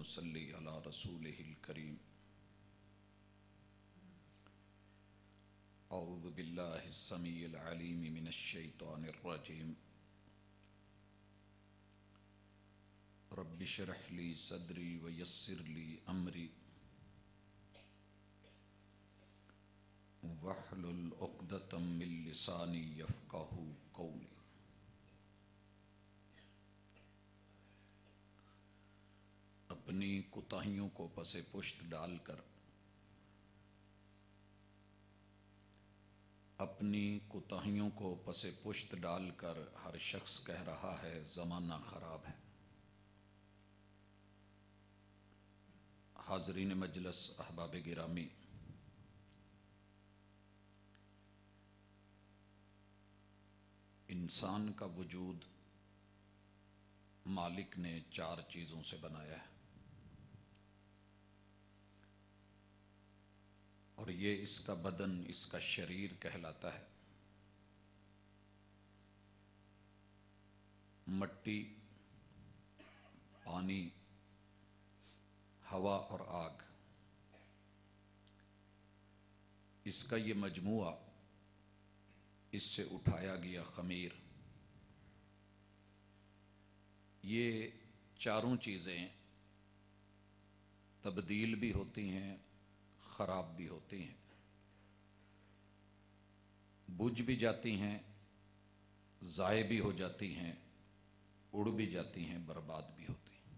ونصلي على رسوله الكريم أعوذ بالله السميع العليم من الشيطان الرجيم رب اشرح لي صدري ويسر لي أمري واحلل عقدة من لساني يفقهوا قولي۔ اپنی کوتاہیوں کو پس پشت ڈال کر ہر شخص کہہ رہا ہے زمانہ خراب ہے۔ حاضرین مجلس، احباب گرامی، انسان کا وجود مالک نے 4 چیزوں سے بنایا ہے، اور یہ اس کا بدن، اس کا شریر کہلاتا ہے۔ مٹی، پانی، ہوا اور آگ، اس کا یہ مجموعہ، اس سے اٹھایا گیا خمیر، یہ 4 چیزیں تبدیل بھی ہوتی ہیں، خراب بھی ہوتی ہیں، بجھ بھی جاتی ہیں، ضائع بھی ہو جاتی ہیں، اڑ بھی جاتی ہیں، برباد بھی ہوتی ہیں۔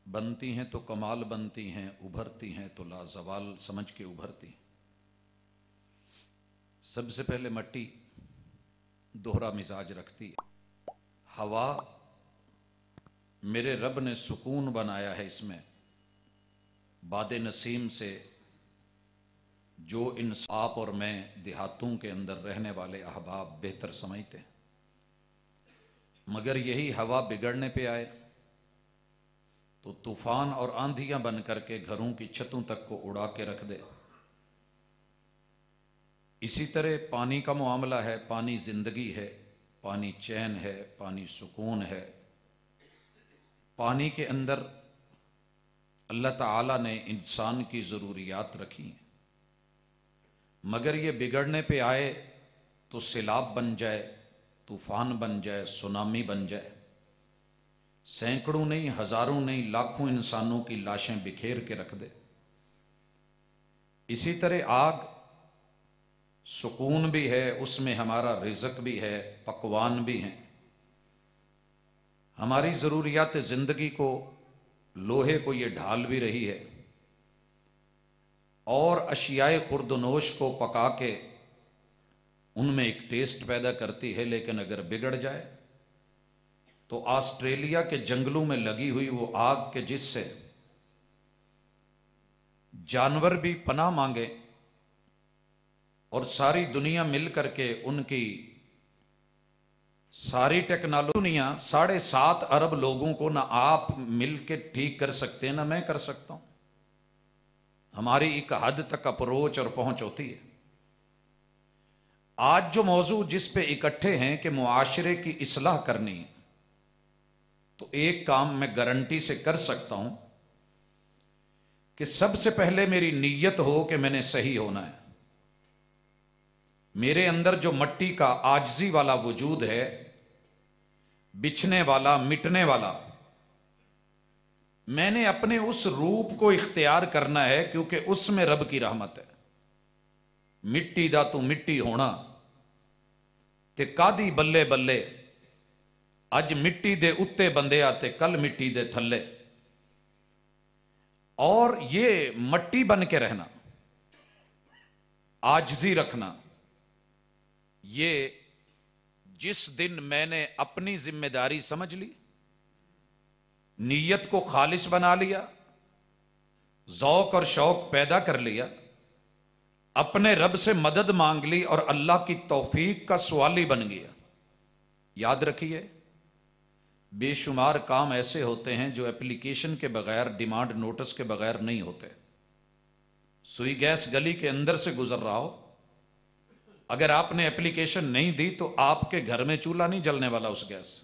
بنتی ہیں تو کمال بنتی ہیں، ابھرتی ہیں تو لازوال سمجھ کے ابھرتی ہیں۔ سب سے پہلے مٹی دوہرا مزاج رکھتی ہے۔ ہوا میرے رب نے سکون بنایا ہے، اس میں باد نسیم سے جو آپ اور میں دیہاتوں کے اندر رہنے والے احباب بہتر سمجھتے ہیں، مگر یہی ہوا بگڑنے پہ آئے تو طوفان اور آندھیاں بن کر کے گھروں کی چھتوں تک کو اڑا کے رکھ دے۔ اسی طرح پانی کا معاملہ ہے، پانی زندگی ہے، پانی چین ہے، پانی سکون ہے۔ پانی کے اندر اللہ تعالیٰ نے انسان کی ضروریات رکھی ہیں، مگر یہ بگڑنے پہ آئے تو سیلاب بن جائے، طوفان بن جائے، سونامی بن جائے، سینکڑوں نہیں، ہزاروں نہیں، لاکھوں انسانوں کی لاشیں بکھیر کے رکھ دے۔ اسی طرح آگ سکون بھی ہے، اس میں ہمارا رزق بھی ہے، پکوان بھی ہیں، ہماری ضروریات زندگی کو، لوہے کو یہ ڈھال بھی رہی ہے، اور اشیاء خورد و نوش کو پکا کے ان میں ایک ٹیسٹ پیدا کرتی ہے۔ لیکن اگر بگڑ جائے تو آسٹریلیا کے جنگلوں میں لگی ہوئی وہ آگ کے جس سے جانور بھی پناہ مانگے اور ساری دنیا مل کر کے ان کی ساری ٹیکنالوجی، دنیا 7.5 ارب لوگوں کو نہ آپ مل کے ٹھیک کر سکتے ہیں، نہ میں کر سکتا ہوں۔ ہماری ایک حد تک اپروچ اور پہنچ ہوتی ہے۔ آج جو موضوع جس پہ اکٹھے ہیں کہ معاشرے کی اصلاح کرنی ہے، تو ایک کام میں گارنٹی سے کر سکتا ہوں کہ سب سے پہلے میری نیت ہو کہ میں نے صحیح ہونا ہے۔ میرے اندر جو مٹی کا عاجزی والا وجود ہے، بچھنے والا، مٹنے والا، میں نے اپنے اس روپ کو اختیار کرنا ہے، کیونکہ اس میں رب کی رحمت ہے۔ مٹی دا تو مٹی ہونا تے کادی بلے بلے، اج مٹی دے اتے بندے آتے کل مٹی دے تھلے۔ اور یہ مٹی بن کے رہنا، عاجزی رکھنا، یہ جس دن میں نے اپنی ذمہ داری سمجھ لی، نیت کو خالص بنا لیا، ذوق اور شوق پیدا کر لیا، اپنے رب سے مدد مانگ لی اور اللہ کی توفیق کا سوالی بن گیا۔ یاد رکھیے، بے شمار کام ایسے ہوتے ہیں جو اپلیکیشن کے بغیر، ڈیمانڈ نوٹس کے بغیر نہیں ہوتے۔ سوئی گیس گلی کے اندر سے گزر رہا ہو، اگر آپ نے اپلیکیشن نہیں دی تو آپ کے گھر میں چولہا نہیں جلنے والا اس گیس سے۔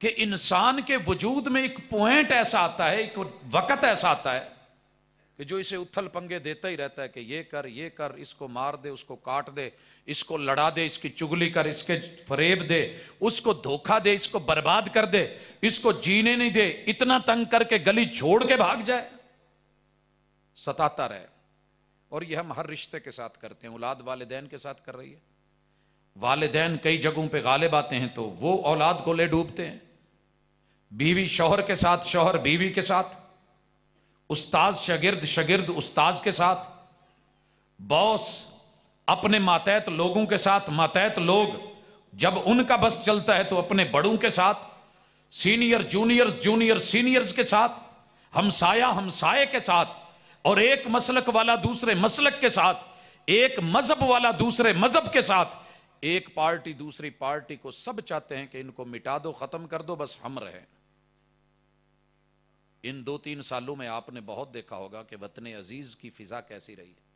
کہ انسان کے وجود میں ایک پوائنٹ ایسا آتا ہے، ایک وقت ایسا آتا ہے کہ جو اسے اتھل پنگے دیتا ہی رہتا ہے کہ یہ کر، اس کو مار دے، اس کو کاٹ دے، اس کو لڑا دے، اس کی چگلی کر، اس کے فریب دے، اس کو دھوکہ دے، اس کو برباد کر دے، اس کو جینے نہیں دے، اتنا تنگ کر کے گلی چھوڑ کے بھاگ جائے، ستاتا رہے۔ اور یہ ہم ہر رشتے کے ساتھ کرتے ہیں۔ اولاد والدین کے ساتھ کر رہی ہے، والدین کئی جگہوں پہ غالب آتے ہیں تو وہ اولاد کو لے ڈوبتے ہیں، بیوی شوہر کے ساتھ، شوہر بیوی کے ساتھ، استاذ شاگرد، شاگرد استاذ کے ساتھ، باس اپنے ماتحت لوگوں کے ساتھ، ماتحت لوگ جب ان کا بس چلتا ہے تو اپنے بڑوں کے ساتھ، سینئر جونیئرز، جونیئر سینئرز کے ساتھ، ہمسایہ ہمسائے کے ساتھ، اور ایک مسلک والا دوسرے مسلک کے ساتھ، ایک مذہب والا دوسرے مذہب کے ساتھ، ایک پارٹی دوسری پارٹی کو، سب چاہتے ہیں کہ ان کو مٹا دو، ختم کر دو، بس ہم رہیں۔ ان 2-3 سالوں میں آپ نے بہت دیکھا ہوگا کہ وطن عزیز کی فضا کیسی رہی ہے۔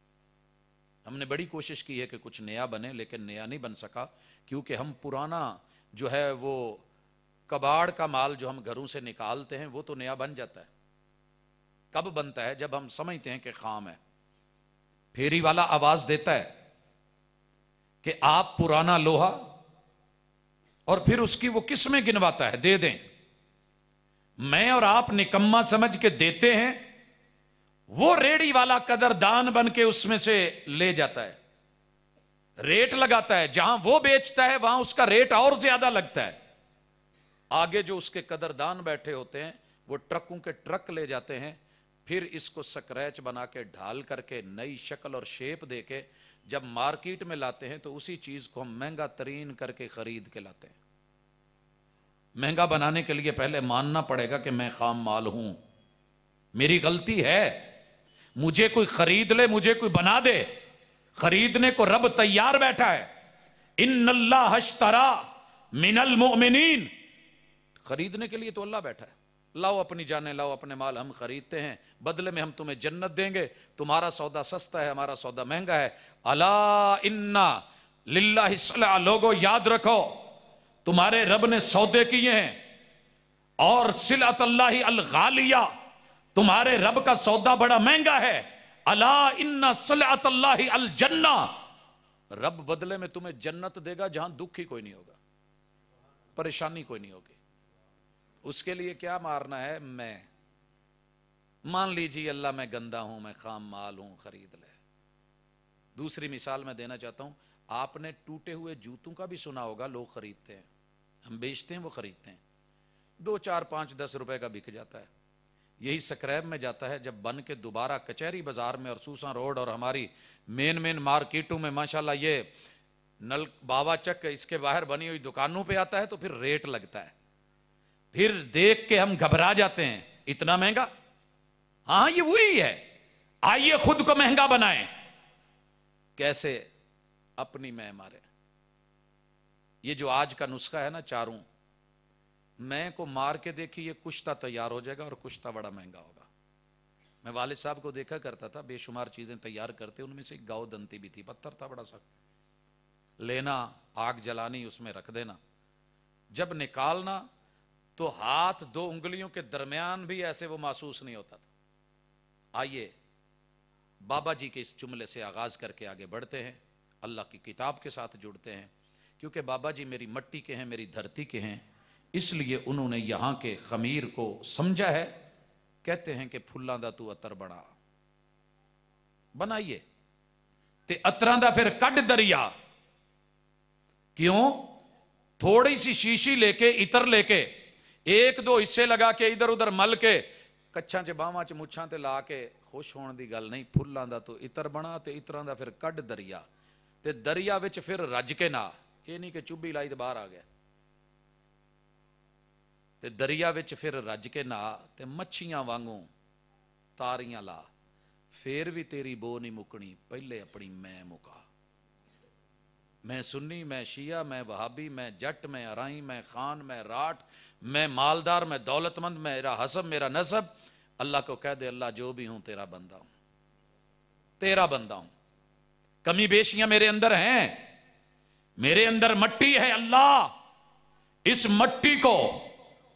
ہم نے بڑی کوشش کی ہے کہ کچھ نیا بنے، لیکن نیا نہیں بن سکا، کیونکہ ہم پرانا جو ہے وہ کباڑ کا مال جو ہم گھروں سے نکالتے ہیں وہ تو نیا بن جاتا ہے۔ کب بنتا ہے؟ جب ہم سمجھتے ہیں کہ خام ہے۔ پھیری والا آواز دیتا ہے کہ آپ پرانا لوہا، اور پھر اس کی وہ قسمیں گنواتا ہے، دے دیں۔ میں اور آپ نکما سمجھ کے دیتے ہیں، وہ ریڑی والا قدردان بن کے اس میں سے لے جاتا ہے، ریٹ لگاتا ہے، جہاں وہ بیچتا ہے وہاں اس کا ریٹ اور زیادہ لگتا ہے۔ آگے جو اس کے قدردان بیٹھے ہوتے ہیں وہ ٹرکوں کے ٹرک لے جاتے ہیں، پھر اس کو سکریچ بنا کے ڈھال کر کے نئی شکل اور شیپ دے کے جب مارکیٹ میں لاتے ہیں تو اسی چیز کو ہم مہنگا ترین کر کے خرید کے لاتے ہیں۔ مہنگا بنانے کے لیے پہلے ماننا پڑے گا کہ میں خام مال ہوں، میری غلطی ہے، مجھے کوئی خرید لے، مجھے کوئی بنا دے۔ خریدنے کو رب تیار بیٹھا ہے، ان اللہ اشترا من المؤمنین، خریدنے کے لیے تو اللہ بیٹھا ہے۔ لاؤ اپنی جانیں، لاؤ اپنے مال، ہم خریدتے ہیں، بدلے میں ہم تمہیں جنت دیں گے، تمہارا سودا سستا ہے، ہمارا سودا مہنگا ہے۔ الا ان للہ الصلاۃ، لوگو یاد رکھو تمہارے رب نے سودے کیے ہیں، اور صلۃ اللہ الغالیہ، تمہارے رب کا سودا بڑا مہنگا ہے۔ الا ان صلۃ اللہ الجنہ، رب بدلے میں تمہیں جنت دے گا جہاں دکھ ہی کوئی نہیں ہوگا، پریشانی کوئی نہیں ہوگی۔ اس کے لیے کیا مارنا ہے؟ میں مان لیجیے اللہ میں گندا ہوں، میں خام مال ہوں، خرید لے۔ دوسری مثال میں دینا چاہتا ہوں، آپ نے ٹوٹے ہوئے جوتوں کا بھی سنا ہوگا، لوگ خریدتے ہیں، ہم بیچتے ہیں، وہ خریدتے ہیں، 2 4 5 10 روپے کا بک جاتا ہے۔ یہی سکریب میں جاتا ہے، جب بن کے دوبارہ کچہری بازار میں اور سوسا روڈ اور ہماری مین مارکیٹوں میں ماشاءاللہ یہ نل بابا چک اس کے باہر بنی ہوئی دکانوں پہ آتا ہے تو پھر ریٹ لگتا ہے، پھر دیکھ کے ہم گھبرا جاتے ہیں، اتنا مہنگا؟ ہاں یہ وہی ہے، آئیے خود کو مہنگا بنائیں۔ کیسے؟ اپنی میں مارے۔ یہ جو آج کا نسخہ ہے نا، چاروں میں کو مار کے دیکھی، یہ کشتہ تیار ہو جائے گا، اور کشتہ بڑا مہنگا ہوگا۔ میں والد صاحب کو دیکھا کرتا تھا، بے شمار چیزیں تیار کرتے، ان میں سے ایک گاؤ دنتی بھی تھی، پتھر تھا بڑا سا، لینا، آگ جلانی، اس میں رکھ دینا، جب نکالنا تو ہاتھ 2 انگلیوں کے درمیان بھی ایسے وہ محسوس نہیں ہوتا تھا۔ آئیے بابا جی کے اس جملے سے آغاز کر کے آگے بڑھتے ہیں، اللہ کی کتاب کے ساتھ جڑتے ہیں، کیونکہ بابا جی میری مٹی کے ہیں، میری دھرتی کے ہیں، اس لیے انہوں نے یہاں کے خمیر کو سمجھا ہے۔ کہتے ہیں کہ پھلاں دا تو عطر بنائیے تے عطراں دا پھر کڈ دریا۔ کیوں؟ تھوڑی سی شیشی لے کے، عطر لے کے، 1-2 حصے لگا کے ادھر ادھر مل کے، کچھاں چ باواں چ مچھاں تے لا کے خوش ہون دی گل نہیں۔ پھلاں دا تو عطر بنا تے عطراں دا پھر کڈ دریا، تے دریا وچ پھر رج کے نہ، یہ نہیں کہ چبی لائی تے باہر آ گیا، تے دریا وچ پھر رج کے نہ، تے مچھیاں وانگوں تاریاں لا، پھر بھی تیری بو نہیں مکنی، پہلے اپنی میں مکا۔ میں سنی، میں شیعہ، میں وہابی، میں جٹ، میں ارائیں، میں خان، میں راٹھ، میں مالدار، میں دولت مند، میرا حسب، میرا نسب، اللہ کو کہہ دے اللہ جو بھی ہوں تیرا بندہ ہوں، تیرا بندہ ہوں۔ کمی بیشیاں میرے اندر ہیں، میرے اندر مٹی ہے، اللہ اس مٹی کو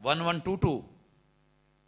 1122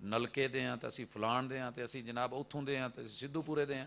ਨਲਕੇ ਦੇ ਆ ਤੇ ਅਸੀਂ ਫਲਾਣ ਦੇ ਆ ਤੇ ਅਸੀਂ ਜਨਾਬ ਉੱਥੋਂ ਦੇ ਆ ਤੇ ਸਿੱਧੂਪੁਰੇ ਦੇ ਆ।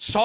100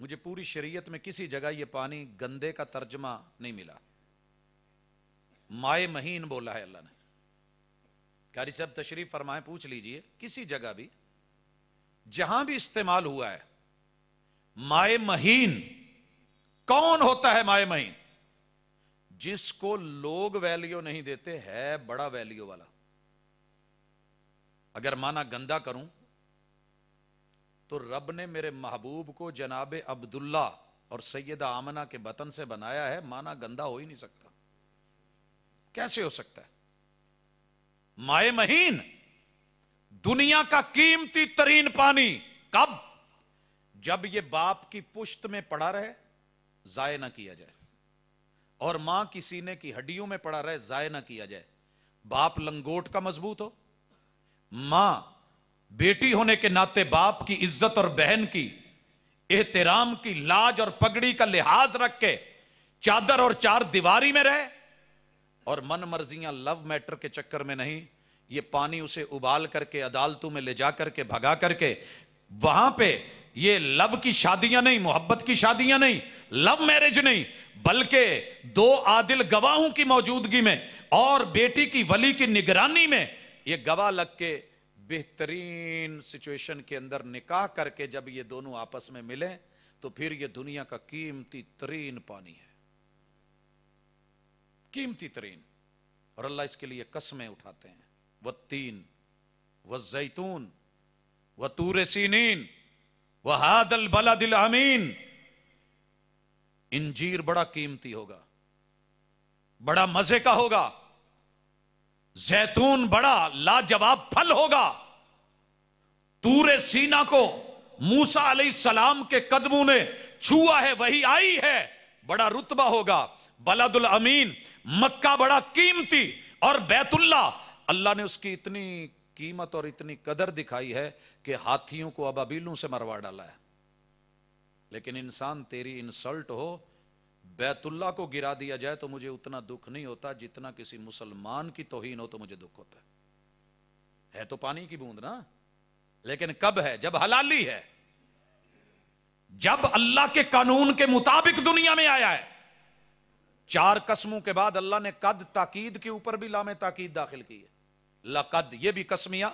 مجھے پوری شریعت میں کسی جگہ یہ پانی گندے کا ترجمہ نہیں ملا. مائے مہین بولا ہے اللہ نے. قاری صاحب تشریف فرمائیں, پوچھ لیجئے کسی جگہ بھی جہاں بھی استعمال ہوا ہے مائے مہین. کون ہوتا ہے مائے مہین؟ جس کو لوگ ویلیو نہیں دیتے, ہے بڑا ویلیو والا. اگر مانا گندا کروں تو رب نے میرے محبوب کو جناب عبداللہ اور سیدہ آمنہ کے بطن سے بنایا ہے, مانا گندا ہو ہی نہیں سکتا. کیسے ہو سکتا ہے؟ مائے مہین دنیا کا قیمتی ترین پانی. کب؟ جب یہ باپ کی پشت میں پڑا رہے, ضائع نہ کیا جائے, اور ماں کی سینے کی ہڈیوں میں پڑا رہے, ضائع نہ کیا جائے. باپ لنگوٹ کا مضبوط ہو, ماں بیٹی ہونے کے ناطے باپ کی عزت اور بہن کی احترام کی لاج اور پگڑی کا لحاظ رکھ کے چادر اور چار دیواری میں رہے, اور من مرضیاں لو میٹر کے چکر میں نہیں. یہ پانی اسے ابال کر کے عدالتوں میں لے جا کر کے بھگا کر کے وہاں پہ یہ لو کی شادیاں نہیں, محبت کی شادیاں نہیں, لو میرج نہیں, بلکہ دو عادل گواہوں کی موجودگی میں اور بیٹی کی ولی کی نگرانی میں یہ گواہ لگ کے بہترین سچویشن کے اندر نکاح کر کے جب یہ دونوں آپس میں ملیں تو پھر یہ دنیا کا قیمتی ترین پانی ہے, قیمتی ترین. اور اللہ اس کے لیے قسمیں اٹھاتے ہیں, والتین والزیتون وطور سینین وہذا البلد الامین. انجیر بڑا قیمتی ہوگا, بڑا مزے کا ہوگا, زیتون بڑا لاجواب پھل ہوگا. طور سینا کو موسیٰ علیہ السلام کے قدموں نے چھوا ہے, وہی آئی ہے, بڑا رتبہ ہوگا. بلد الامین مکہ بڑا قیمتی, اور بیت اللہ اللہ نے اس کی اتنی قیمت اور اتنی قدر دکھائی ہے کہ ہاتھیوں کو ابابیلوں سے مروا ڈالا ہے. لیکن انسان تیری انسلٹ ہو, بیت اللہ کو گرا دیا جائے تو مجھے اتنا دکھ نہیں ہوتا جتنا کسی مسلمان کی توہین ہو تو مجھے دکھ ہوتا ہے تو پانی کی بوند نا, لیکن کب ہے؟ جب حلالی ہے, جب اللہ کے قانون کے مطابق دنیا میں آیا ہے. 4 قسموں کے بعد اللہ نے قد تاکید کے اوپر بھی لام تاکید داخل کی ہے. لقد, یہ بھی قسمیہ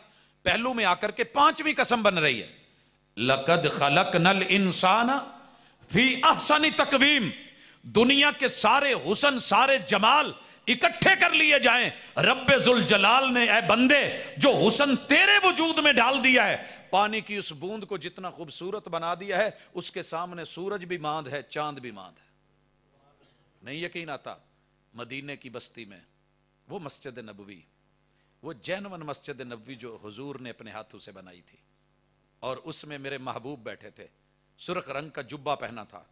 پہلو میں آ کر کے 5ویں قسم بن رہی ہے. لقد خلقنا الانسان فی احسن تقویم. دنیا کے سارے حسن, سارے جمال اکٹھے کر لیے جائیں, رب ذوالجلال نے اے بندے جو حسن تیرے وجود میں ڈال دیا ہے, پانی کی اس بوند کو جتنا خوبصورت بنا دیا ہے, اس کے سامنے سورج بھی ماند ہے, چاند بھی ماند ہے. نہیں یقین آتا؟ مدینے کی بستی میں وہ مسجد نبوی, وہ جینون مسجد نبوی جو حضور نے اپنے ہاتھوں سے بنائی تھی, اور اس میں میرے محبوب بیٹھے تھے, سرخ رنگ کا جبہ پہنا تھا,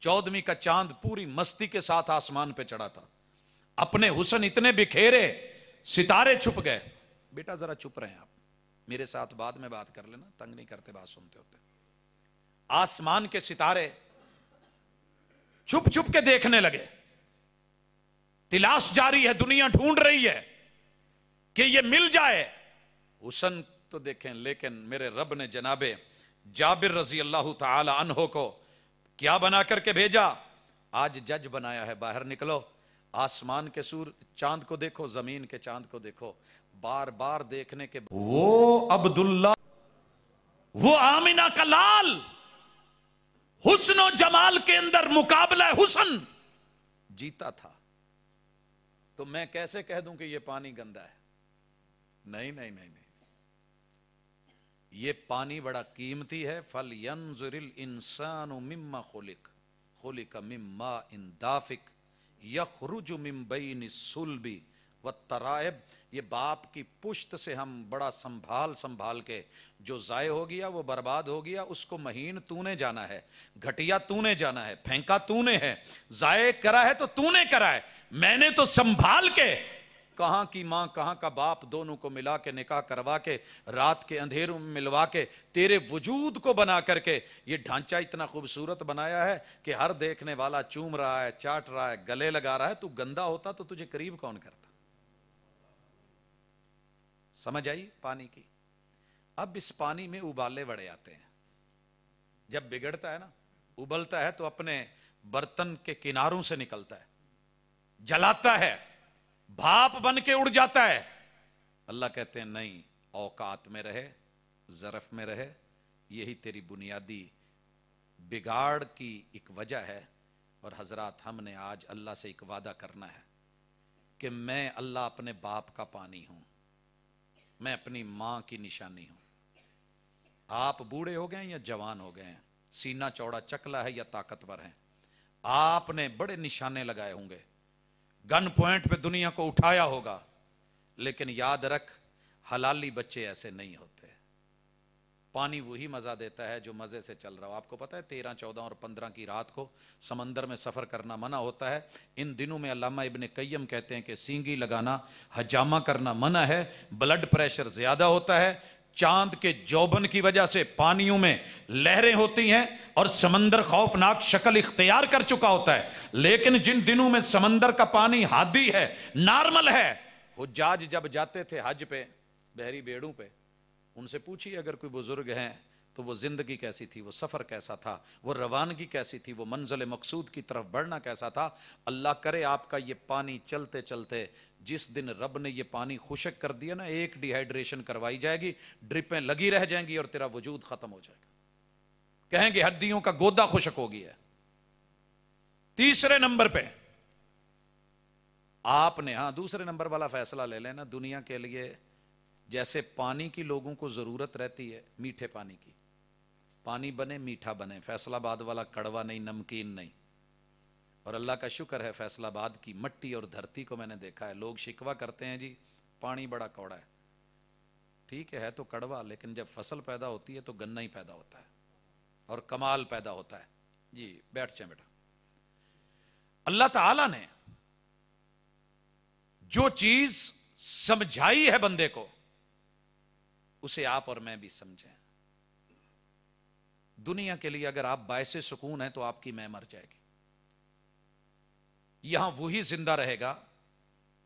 14ویں کا چاند پوری مستی کے ساتھ آسمان پہ چڑھا تھا, اپنے حسن اتنے بکھیرے, ستارے چھپ گئے. بیٹا ذرا چپ رہے ہیں آپ, میرے ساتھ بعد میں بات کر لینا, تنگ نہیں کرتے بات سنتے ہوتے. آسمان کے ستارے چھپ چھپ کے دیکھنے لگے, تلاش جاری ہے, دنیا ڈھونڈ رہی ہے کہ یہ مل جائے حسن تو دیکھیں. لیکن میرے رب نے جناب جابر رضی اللہ تعالی عنہ کو کیا بنا کر کے بھیجا؟ آج جج بنایا ہے, باہر نکلو, آسمان کے سور چاند کو دیکھو, زمین کے چاند کو دیکھو. بار بار دیکھنے کے وہ عبداللہ, وہ آمنہ کا لال, حسن و جمال کے اندر مقابلہ حسن جیتا تھا. تو میں کیسے کہہ دوں کہ یہ پانی گندا ہے؟ نہیں نہیں نہیں نہیں, یہ پانی بڑا قیمتی ہے. فَلْيَنْظُرِ الْإِنسَانُ مِمَّا خُلِقَ خُلِقَ مِن مَّاءٍ دَافِقٍ يَخْرُجُ مِن بَيْنِ الصُّلْبِ وَالتَّرَائِبِ. یہ باپ کی پشت سے ہم بڑا سنبھال کے, جو ضائع ہو گیا وہ برباد ہو گیا, اس کو مہین تو نے جانا ہے, گھٹیا تو نے جانا ہے, پھینکا تو نے ہے, ضائع کرا ہے تو نے کرا ہے, میں نے تو سنبھال کے کہاں کی ماں کہاں کا باپ دونوں کو ملا کے نکاح کروا کے رات کے اندھیروں میں ملوا کے تیرے وجود کو بنا کر کے یہ ڈھانچہ اتنا خوبصورت بنایا ہے کہ ہر دیکھنے والا چوم رہا ہے, چاٹ رہا ہے, گلے لگا رہا ہے. تو گندا ہوتا تو تجھے قریب کون کرتا؟ سمجھ آئی پانی کی؟ اب اس پانی میں ابالے بڑے آتے ہیں. جب بگڑتا ہے نا ابلتا ہے تو اپنے برتن کے کناروں سے نکلتا ہے، جلاتا ہے، بھاپ بن کے اڑ جاتا ہے۔ اللہ کہتے ہیں نہیں، اوقات میں رہے، ظرف میں رہے، یہی تیری بنیادی بگاڑ کی ایک وجہ ہے۔ اور حضرات، ہم نے آج اللہ سے ایک وعدہ کرنا ہے کہ میں اللہ اپنے باپ کا پانی ہوں، میں اپنی ماں کی نشانی ہوں۔ آپ بوڑھے ہو گئے ہیں یا جوان ہو گئے ہیں، سینہ چوڑا چکلا ہے یا طاقتور ہیں، آپ نے بڑے نشانے لگائے ہوں گے، گن پوائنٹ پہ دنیا کو اٹھایا ہوگا، لیکن یاد رکھ، حلالی بچے ایسے نہیں ہوتے۔ پانی وہی مزہ دیتا ہے جو مزے سے چل رہا ہو۔ آپ کو پتا ہے 13، 14 اور 15 کی رات کو سمندر میں سفر کرنا منع ہوتا ہے۔ ان دنوں میں علامہ ابن قیم کہتے ہیں کہ سینگی لگانا، حجامہ کرنا منع ہے، بلڈ پریشر زیادہ ہوتا ہے، چاند کے جوبن کی وجہ سے پانیوں میں لہریں ہوتی ہیں اور سمندر خوفناک شکل اختیار کر چکا ہوتا ہے۔ لیکن جن دنوں میں سمندر کا پانی ہادی ہے، نارمل ہے، حجاج جب جاتے تھے حج پہ، بحری بیڑوں پہ، ان سے پوچھیے اگر کوئی بزرگ ہیں تو وہ زندگی کیسی تھی، وہ سفر کیسا تھا، وہ روانگی کیسی تھی، وہ منزل مقصود کی طرف بڑھنا کیسا تھا۔ اللہ کرے آپ کا یہ پانی چلتے چلتے جس دن رب نے یہ پانی خشک کر دیا نا، ایک ڈی ہائیڈریشن کروائی جائے گی، ڈرپیں لگی رہ جائیں گی اور تیرا وجود ختم ہو جائے گا، کہیں گے ہڈیوں کا گودا خشک ہو گیا ہے۔ تیسرے نمبر پہ آپ نے، ہاں دوسرے نمبر والا فیصلہ لے لینا، دنیا کے لیے جیسے پانی کی لوگوں کو ضرورت رہتی ہے، میٹھے پانی کی، پانی بنے میٹھا بنے، فیصل آباد والا کڑوا نہیں، نمکین نہیں۔ اور اللہ کا شکر ہے فیصل آباد کی مٹی اور دھرتی کو میں نے دیکھا ہے، لوگ شکوہ کرتے ہیں جی پانی بڑا کوڑا ہے، ٹھیک ہے تو کڑوا، لیکن جب فصل پیدا ہوتی ہے تو گنا ہی پیدا ہوتا ہے اور کمال پیدا ہوتا ہے۔ جی بیٹھ جائیں بیٹا۔ اللہ تعالی نے جو چیز سمجھائی ہے بندے کو، اسے آپ اور میں بھی سمجھیں۔ دنیا کے لیے اگر آپ باعث سکون ہیں تو آپ کی میں مر جائے گی، یہاں وہی زندہ رہے گا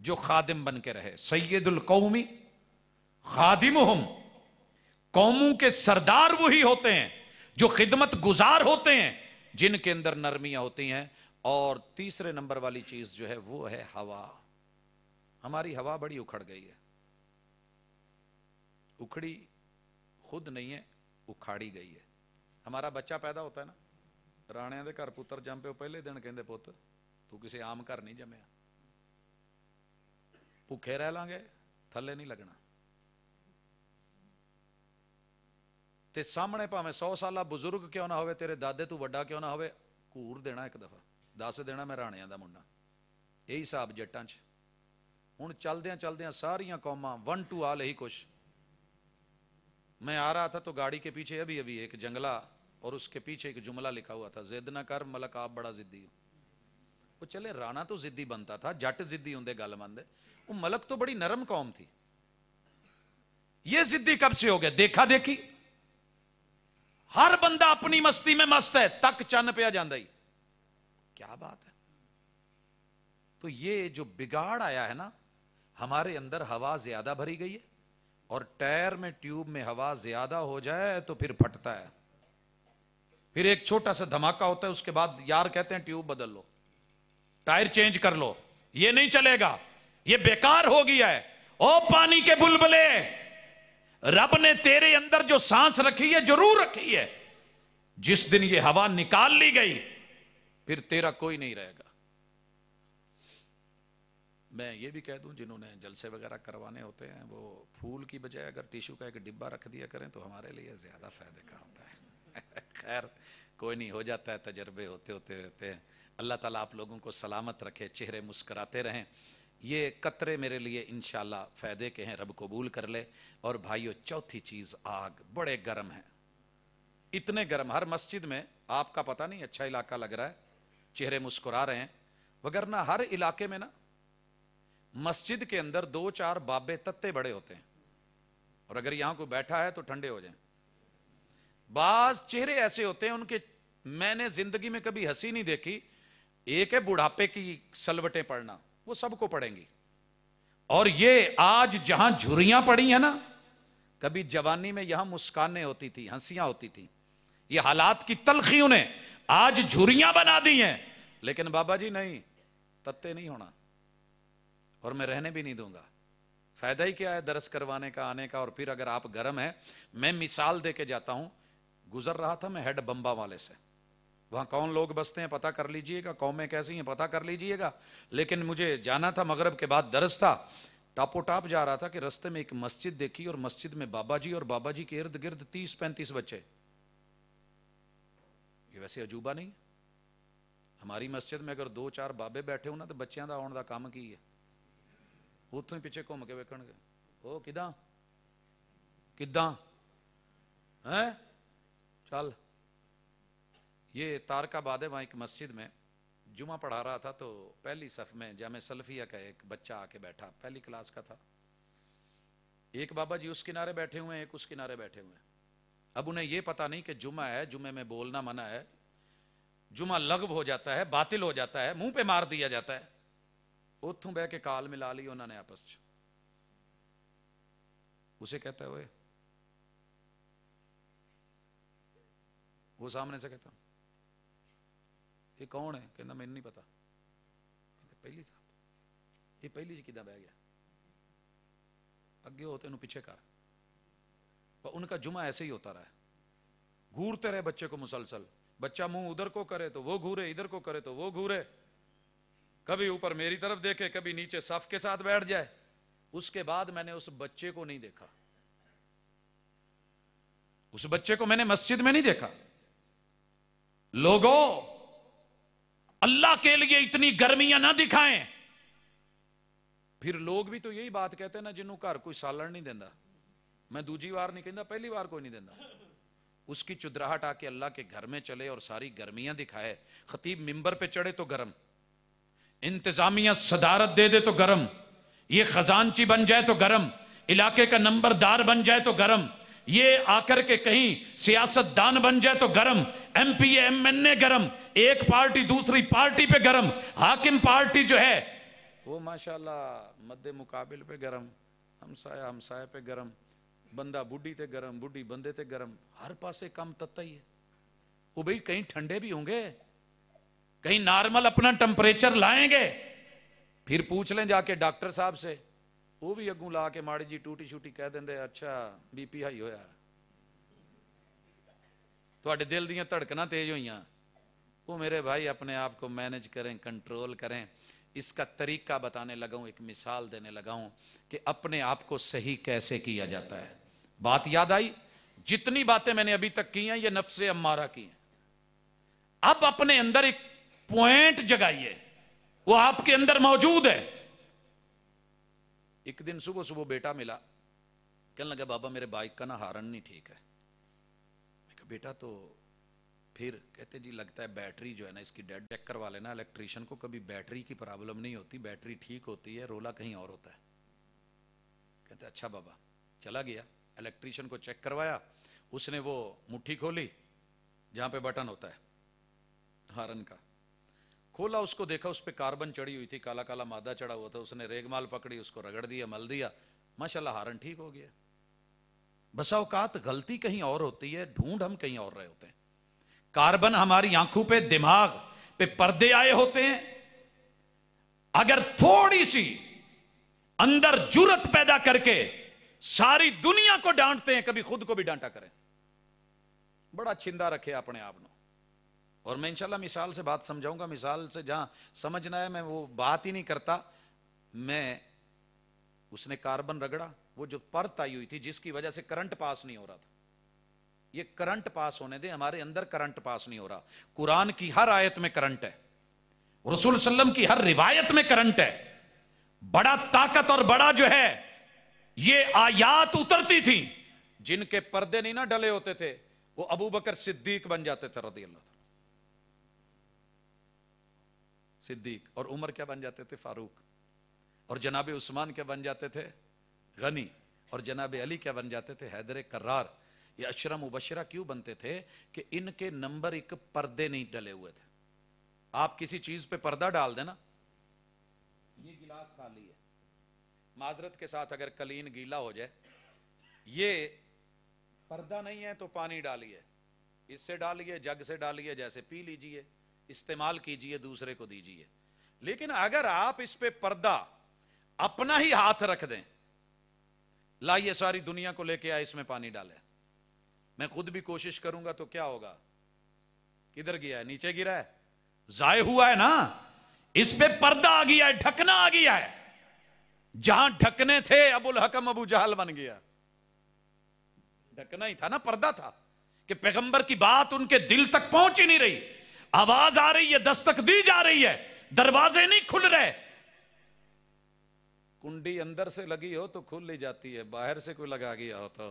جو خادم بن کے رہے۔ سید القومی خادمہم، قوموں کے سردار وہی ہوتے ہیں جو خدمت گزار ہوتے ہیں، جن کے اندر نرمیاں ہوتی ہیں۔ اور تیسرے نمبر والی چیز جو ہے وہ ہے ہوا۔ ہماری ہوا بڑی اکھڑ گئی ہے، اکھڑی خود نہیں ہے، اکھاڑی گئی ہے۔ ہمارا بچہ پیدا ہوتا ہے نا، رانے دے گھر پتر جم پہ پہلے دن کہندے پوت تو کسی عام گھر نہیں جمیا، بھوکے رہ لیں گے، تھلے نہیں لگنا۔ تے سامنے پاویں 100 سالہ بزرگ کیوں نہ ہوئے، تیرے دادے تو وڈا کیوں نہ ہوئے، کور دینا ایک دفعہ، دس دینا میں رانیاں دا منڈا۔ یہی حساب جٹاں چ ہن چلدیاں چلدیاں ساریاں قوماں 1 to all ہی کچھ۔ میں آ رہا تھا تو گاڑی کے پیچھے ابھی ایک جنگلہ اور اس کے پیچھے ایک جملہ لکھا ہوا تھا، زد نہ کر ملک آپ بڑا ضدی ہو۔ وہ چلے رانا تو ضدی بنتا تھا، جٹ ضدی ہوندے گل ماندے، وہ ملک تو بڑی نرم قوم تھی، یہ ضدی کب سے ہو گیا؟ دیکھا دیکھی، ہر بندہ اپنی مستی میں مست ہے، تک چن پہ جاندہ ہی، کیا بات ہے۔ تو یہ جو بگاڑ آیا ہے نا، ہمارے اندر ہوا زیادہ بھری گئی ہے، اور ٹائر میں ٹیوب میں ہوا زیادہ ہو جائے تو پھر پھٹتا ہے، پھر ایک چھوٹا سا دھماکہ ہوتا ہے، اس کے بعد یار کہتے ہیں ٹیوب بدل لو، ٹائر چینج کر لو، یہ نہیں چلے گا، یہ بیکار ہو گیا ہے۔ او پانی کے بلبلے، رب نے تیرے اندر جو سانس رکھی ہے ضرور رکھی ہے، جس دن یہ ہوا نکال لی گئی پھر تیرا کوئی نہیں رہے گا۔ میں یہ بھی کہہ دوں جنہوں نے جلسے وغیرہ کروانے ہوتے ہیں، وہ پھول کی بجائے اگر ٹیشو کا ایک ڈبہ رکھ دیا کریں تو ہمارے لیے زیادہ فائدے کا ہوتا ہے۔ خیر کوئی نہیں، ہو جاتا ہے، تجربے ہوتے ہوتے۔ اللہ تعالیٰ آپ لوگوں کو سلامت رکھے، چہرے مسکراتے رہیں۔ یہ قطرے میرے لیے انشاءاللہ فائدے کے ہیں، رب قبول کر لے۔ اور بھائیو، چوتھی چیز، آگ بڑے گرم ہیں، اتنے گرم، ہر مسجد میں آپ کا پتہ نہیں، اچھا علاقہ لگ رہا ہے، چہرے مسکرا رہے ہیں، وگرنہ ہر علاقے میں نا مسجد کے اندر 2-4 بابے تتے بڑے ہوتے ہیں، اور اگر یہاں کوئی بیٹھا ہے تو ٹھنڈے ہو جائیں۔ بعض چہرے ایسے ہوتے ہیں ان کے، میں نے زندگی میں کبھی ہنسی نہیں دیکھی۔ ایک ہے بڑھاپے کی سلوٹیں پڑنا، وہ سب کو پڑیں گی، اور یہ آج جہاں جھریاں پڑی ہیں نا، کبھی جوانی میں یہاں مسکانیں ہوتی تھی، ہنسیاں ہوتی تھی، یہ حالات کی تلخیوں نے آج جھریاں بنا دی ہیں، لیکن بابا جی نہیں، تتے نہیں ہونا، اور میں رہنے بھی نہیں دوں گا۔ فائدہ ہی کیا ہے درس کروانے کا، آنے کا، اور پھر اگر آپ گرم ہیں، میں مثال دے کے جاتا ہوں، گزر رہا تھا میں ہیڈ بمبا والے سے، وہاں کون لوگ بستے ہیں پتہ کر لیجئے گا، قومیں کیسی ہیں پتہ کر لیجئے گا، لیکن مجھے جانا تھا، مغرب کے بعد درس تھا، ٹاپو ٹاپ جا رہا تھا کہ رستے میں ایک مسجد دیکھی، اور مسجد میں بابا جی، اور بابا جی کے ارد گرد 30-35 بچے۔ یہ ویسے عجوبہ نہیں؟ ہماری مسجد میں اگر 2-4 بابے بیٹھے ہوں نا تو بچیاں دا آن دا کام کی ہے، اتوں ہی پیچھے گھوم کے ویکھن گے، او کداں کداں ہیں چل۔ یہ تارک آباد ہے، وہاں ایک مسجد میں جمعہ پڑھا رہا تھا، تو پہلی صف میں جامع سلفیہ کا ایک بچہ آ کے بیٹھا، پہلی کلاس کا تھا، ایک بابا جی اس کنارے بیٹھے ہوئے ہیں، ایک اس کنارے بیٹھے ہوئے ہیں۔ اب انہیں یہ پتا نہیں کہ جمعہ ہے، جمعے میں بولنا منع ہے، جمعہ لغو ہو جاتا ہے، باطل ہو جاتا ہے، منہ پہ مار دیا جاتا ہے۔ اتوں بہ کے کال ملا لی انہوں نے آپس چ، اسے کہتا ہے ہوئے، وہ سامنے سے کہتا یہ کون ہے؟ کہنا میں نہیں پتا، پہلی صاحب یہ پہلی جی کدھر بہ گیا، اگے ہوتے انہوں پیچھے کر۔ ان کا جمعہ ایسے ہی ہوتا رہا ہے، گھورتے رہے بچے کو مسلسل، بچہ منہ ادھر کو کرے تو وہ گھورے، ادھر کو کرے تو وہ گھورے، کبھی اوپر میری طرف دیکھے، کبھی نیچے صف کے ساتھ بیٹھ جائے۔ اس کے بعد میں نے اس بچے کو نہیں دیکھا، اس بچے کو میں نے مسجد میں نہیں دیکھا۔ لوگوں، اللہ کے لیے اتنی گرمیاں نہ دکھائیں۔ پھر لوگ بھی تو یہی بات کہتے ہیں نا، جنہوں گھر کوئی سالن نہیں دینا، میں دوجی بار نہیں کہندا، پہلی بار کوئی نہیں دینا، اس کی چدراہٹ آ کے اللہ کے گھر میں چلے اور ساری گرمیاں دکھائے، خطیب ممبر پہ چڑھے تو گرم، انتظامیہ صدارت دے دے تو گرم، یہ خزانچی بن جائے تو گرم، علاقے کا نمبردار بن جائے تو گرم، یہ آ کر کے کہیں سیاست دان بن جائے تو گرم، ایم پی ایم این اے گرم، ایک پارٹی دوسری پارٹی پہ گرم، حاکم پارٹی جو ہے وہ ماشاءاللہ مد مقابل پہ گرم، ہمسایہ ہمسایہ پہ گرم، بندہ بڈھی تے گرم، بڈھی بندے تے گرم، ہر پاسے کم تتا ہی ہے۔ وہ بھئی کہیں ٹھنڈے بھی ہوں گے، کہیں نارمل اپنا ٹمپریچر لائیں گے، پھر پوچھ لیں جا کے ڈاکٹر صاحب سے، وہ بھی اگوں لا کے ماڑی جی ٹوٹی شوٹی کہہ دیں دے اچھا بی پی ہائی ہویا، تواڈے دل دیاں دھڑکناں تیز ہوئیاں۔ وہ میرے بھائی اپنے آپ کو مینج کریں، کنٹرول کریں۔ اس کا طریقہ بتانے لگا ہوں، ایک مثال دینے لگا ہوں کہ اپنے آپ کو صحیح کیسے کیا جاتا ہے۔ بات یاد آئی؟ جتنی باتیں میں نے ابھی تک کی ہیں یہ نفس امارہ کی ہیں۔ اب اپنے اندر ایک پوائنٹ جگائیے، وہ آپ کے اندر موجود ہے۔ ایک دن صبح صبح بیٹا ملا، کہنے لگا بابا میرے بائک کا نا ہارن نہیں ٹھیک ہے۔ میں کہا بیٹا تو پھر؟ کہتے جی لگتا ہے بیٹری جو ہے نا اس کی ڈیڈ، چیک کروا لینا الیکٹریشین کو، کبھی بیٹری کی پرابلم نہیں ہوتی، بیٹری ٹھیک ہوتی ہے، رولا کہیں اور ہوتا ہے۔ کہتے اچھا بابا۔ چلا گیا الیکٹریشین کو چیک کروایا، اس نے وہ مٹھی کھولی جہاں پہ بٹن ہوتا ہے ہارن کا، کھولا، اس کو دیکھا اس پہ کاربن چڑھی ہوئی تھی، کالا کالا مادہ چڑھا ہوا تھا، اس نے ریگ مال پکڑی، اس کو رگڑ دیا، مل دیا، ماشاءاللہ ہارن ٹھیک ہو گیا۔ بسا اوقات غلطی کہیں اور ہوتی ہے، ڈھونڈ ہم کہیں اور رہے ہوتے ہیں۔ کاربن ہماری آنکھوں پہ، دماغ پہ پردے آئے ہوتے ہیں۔ اگر تھوڑی سی اندر جرت پیدا کر کے ساری دنیا کو ڈانٹتے ہیں، کبھی خود کو بھی ڈانٹا کریں، بڑا چھندا رکھے اپنے آپ نو۔ اور میں انشاءاللہ مثال سے بات سمجھاؤں گا، مثال سے جہاں سمجھنا ہے میں وہ بات ہی نہیں کرتا۔ میں اس نے کاربن رگڑا، وہ جو پرت آئی ہوئی تھی جس کی وجہ سے کرنٹ پاس نہیں ہو رہا تھا، یہ کرنٹ پاس ہونے دیں، ہمارے اندر کرنٹ پاس نہیں ہو رہا۔ قرآن کی ہر آیت میں کرنٹ ہے، رسول صلی اللہ علیہ وسلم کی ہر روایت میں کرنٹ ہے۔ بڑا طاقت اور بڑا جو ہے یہ آیات اترتی تھی، جن کے پردے نہیں نہ ڈلے ہوتے تھے وہ ابو بکر صدیق بن جاتے تھے رضی اللہ عنہ، صدیق، اور عمر کیا بن جاتے تھے؟ فاروق، اور جناب عثمان کیا بن جاتے تھے؟ غنی، اور جناب علی کیا بن جاتے تھے؟ حیدر کرار۔ یہ عشرہ مبشرہ کیوں بنتے تھے؟ کہ ان کے نمبر ایک پردے نہیں ڈلے ہوئے تھے۔ آپ کسی چیز پہ پردہ ڈال دینا، یہ گلاس خالی ہے، معذرت کے ساتھ اگر کلین گیلا ہو جائے، یہ پردہ نہیں ہے تو پانی ڈالیے، اس سے ڈالیے، جگ سے ڈالیے، جیسے پی لیجئے، استعمال کیجئے، دوسرے کو دیجئے. لیکن اگر آپ اس پہ پردہ اپنا ہی ہاتھ رکھ دیں، لائیے ساری دنیا کو لے کے آئے، اس میں پانی ڈالے، میں خود بھی کوشش کروں گا تو کیا ہوگا؟ کدھر گیا ہے؟ نیچے گرا ہے، ضائع ہوا ہے نا. اس پہ پردہ آ گیا ہے، ڈھکنا آ گیا ہے. جہاں ڈھکنے تھے ابو الحکم ابو جہل بن گیا. ڈھکنا ہی تھا نا، پردہ تھا کہ پیغمبر کی بات ان کے دل تک پہنچ ہی نہیں رہی. آواز آ رہی ہے، دستک دی جا رہی ہے، دروازے نہیں کھل رہے. کنڈی اندر سے لگی ہو تو کھل ہی جاتی ہے، باہر سے کوئی لگا گیا ہو تو